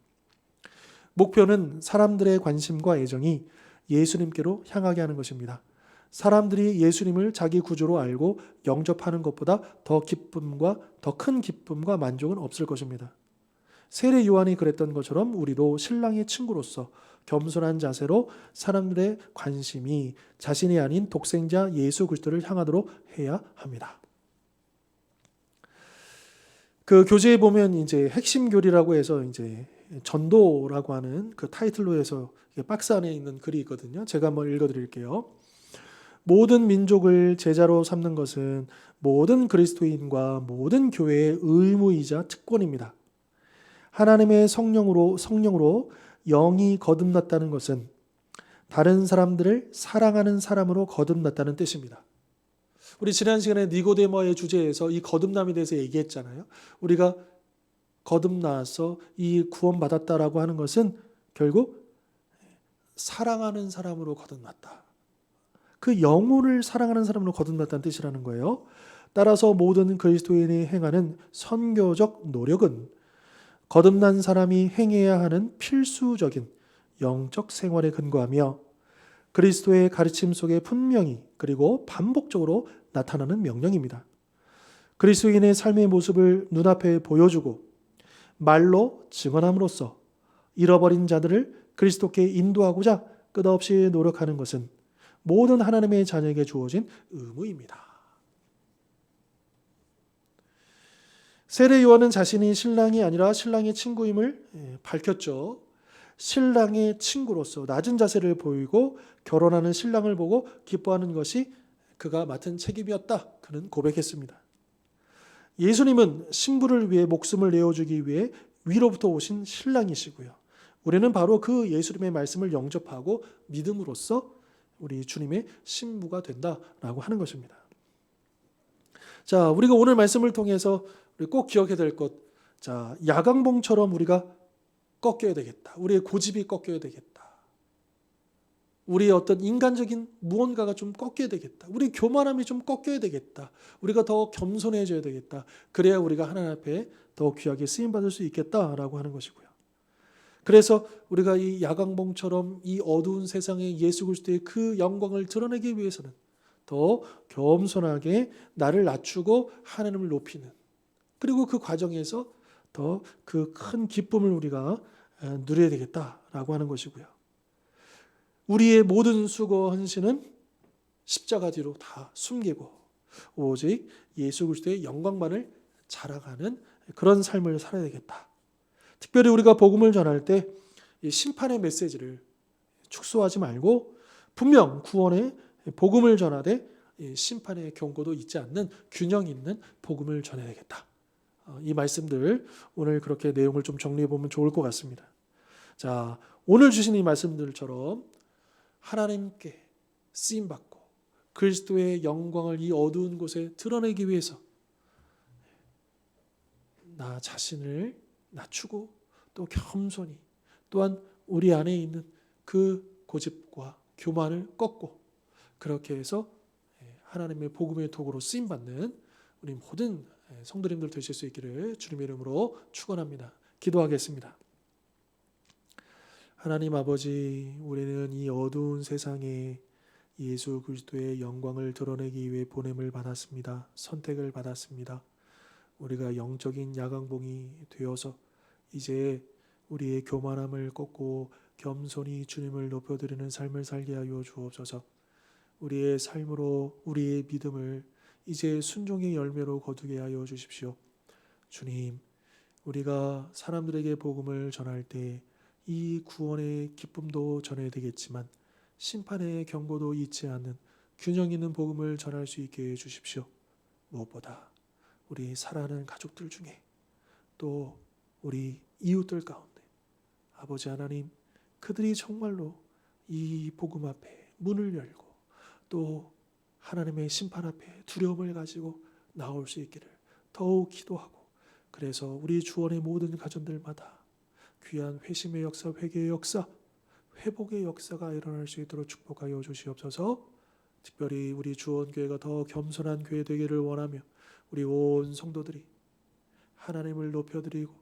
목표는 사람들의 관심과 애정이 예수님께로 향하게 하는 것입니다. 사람들이 예수님을 자기 구주로 알고 영접하는 것보다 더 큰 기쁨과 만족은 없을 것입니다. 세례 요한이 그랬던 것처럼 우리도 신랑의 친구로서 겸손한 자세로 사람들의 관심이 자신이 아닌 독생자 예수 그리스도를 향하도록 해야 합니다. 그 교재에 보면 이제 핵심 교리라고 해서 이제 전도라고 하는 그 타이틀로 해서 박스 안에 있는 글이 있거든요. 제가 한번 읽어드릴게요. 모든 민족을 제자로 삼는 것은 모든 그리스도인과 모든 교회의 의무이자 특권입니다. 하나님의 성령으로 영이 거듭났다는 것은 다른 사람들을 사랑하는 사람으로 거듭났다는 뜻입니다. 우리 지난 시간에 니고데모의 주제에서 이 거듭남에 대해서 얘기했잖아요. 우리가 거듭나서 이 구원받았다라고 하는 것은 결국 사랑하는 사람으로 거듭났다. 그 영혼을 사랑하는 사람으로 거듭났다는 뜻이라는 거예요. 따라서 모든 그리스도인이 행하는 선교적 노력은 거듭난 사람이 행해야 하는 필수적인 영적 생활에 근거하며 그리스도의 가르침 속에 분명히 그리고 반복적으로 나타나는 명령입니다. 그리스도인의 삶의 모습을 눈앞에 보여주고 말로 증언함으로써 잃어버린 자들을 그리스도께 인도하고자 끝없이 노력하는 것은 모든 하나님의 자녀에게 주어진 의무입니다. 세례 요한은 자신이 신랑이 아니라 신랑의 친구임을 밝혔죠. 신랑의 친구로서 낮은 자세를 보이고 결혼하는 신랑을 보고 기뻐하는 것이 그가 맡은 책임이었다. 그는 고백했습니다. 예수님은 신부를 위해 목숨을 내어주기 위해 위로부터 오신 신랑이시고요. 우리는 바로 그 예수님의 말씀을 영접하고 믿음으로써 우리 주님의 신부가 된다라고 하는 것입니다. 자, 우리가 오늘 말씀을 통해서 우리 꼭 기억해야 될 것, 자, 야광봉처럼 우리가 꺾여야 되겠다. 우리의 고집이 꺾여야 되겠다. 우리의 어떤 인간적인 무언가가 좀 꺾여야 되겠다. 우리 교만함이 좀 꺾여야 되겠다. 우리가 더 겸손해져야 되겠다. 그래야 우리가 하나님 앞에 더 귀하게 쓰임받을 수 있겠다라고 하는 것이고요. 그래서 우리가 이 야광봉처럼 이 어두운 세상에 예수 그리스도의 그 영광을 드러내기 위해서는 더 겸손하게 나를 낮추고 하나님을 높이는, 그리고 그 과정에서 더 그 큰 기쁨을 우리가 누려야 되겠다라고 하는 것이고요. 우리의 모든 수고 헌신은 십자가 뒤로 다 숨기고 오직 예수 그리스도의 영광만을 자랑하는 그런 삶을 살아야 되겠다. 특별히 우리가 복음을 전할 때 심판의 메시지를 축소하지 말고 분명 구원의 복음을 전하되 심판의 경고도 있지 않는 균형 있는 복음을 전해야 되겠다. 이 말씀들 오늘 그렇게 내용을 좀 정리해 보면 좋을 것 같습니다. 자, 오늘 주신 이 말씀들처럼 하나님께 쓰임 받고 그리스도의 영광을 이 어두운 곳에 드러내기 위해서 나 자신을 낮추고 또 겸손히 또한 우리 안에 있는 그 고집과 교만을 꺾고 그렇게 해서 하나님의 복음의 도구로 쓰임 받는 우리 모든 성도님들 되실 수 있기를 주님의 이름으로 축원합니다. 기도하겠습니다. 하나님 아버지, 우리는 이 어두운 세상에 예수 그리스도의 영광을 드러내기 위해 보냄을 받았습니다. 선택을 받았습니다. 우리가 영적인 야광봉이 되어서 이제 우리의 교만함을 꺾고 겸손히 주님을 높여드리는 삶을 살게 하여 주옵소서. 우리의 삶으로 우리의 믿음을 이제 순종의 열매로 거두게 하여 주십시오. 주님, 우리가 사람들에게 복음을 전할 때 이 구원의 기쁨도 전해야 되겠지만 심판의 경고도 잊지 않는 균형 있는 복음을 전할 수 있게 해 주십시오. 무엇보다 우리 사랑하는 가족들 중에 또 우리 이웃들 가운데 아버지 하나님, 그들이 정말로 이 복음 앞에 문을 열고 또 하나님의 심판 앞에 두려움을 가지고 나올 수 있기를 더욱 기도하고, 그래서 우리 주원의 모든 가정들마다 귀한 회심의 역사, 회개의 역사, 회복의 역사가 일어날 수 있도록 축복하여 주시옵소서. 특별히 우리 주원교회가 더 겸손한 교회 되기를 원하며 우리 온 성도들이 하나님을 높여드리고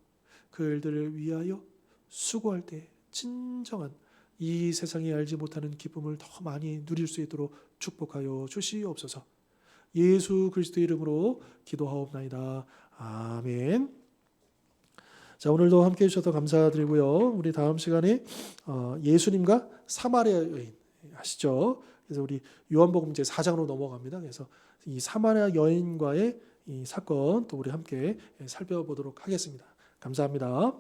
그 일들을 위하여 수고할 때 진정한 이 세상이 알지 못하는 기쁨을 더 많이 누릴 수 있도록 축복하여 주시옵소서. 예수 그리스도의 이름으로 기도하옵나이다. 아멘. 자, 오늘도 함께해 주셔서 감사드리고요. 우리 다음 시간에 예수님과 사마리아 여인 아시죠? 그래서 우리 요한복음 이제 4장으로 넘어갑니다. 그래서 이 사마리아 여인과의 이 사건 또 우리 함께 살펴보도록 하겠습니다. 감사합니다.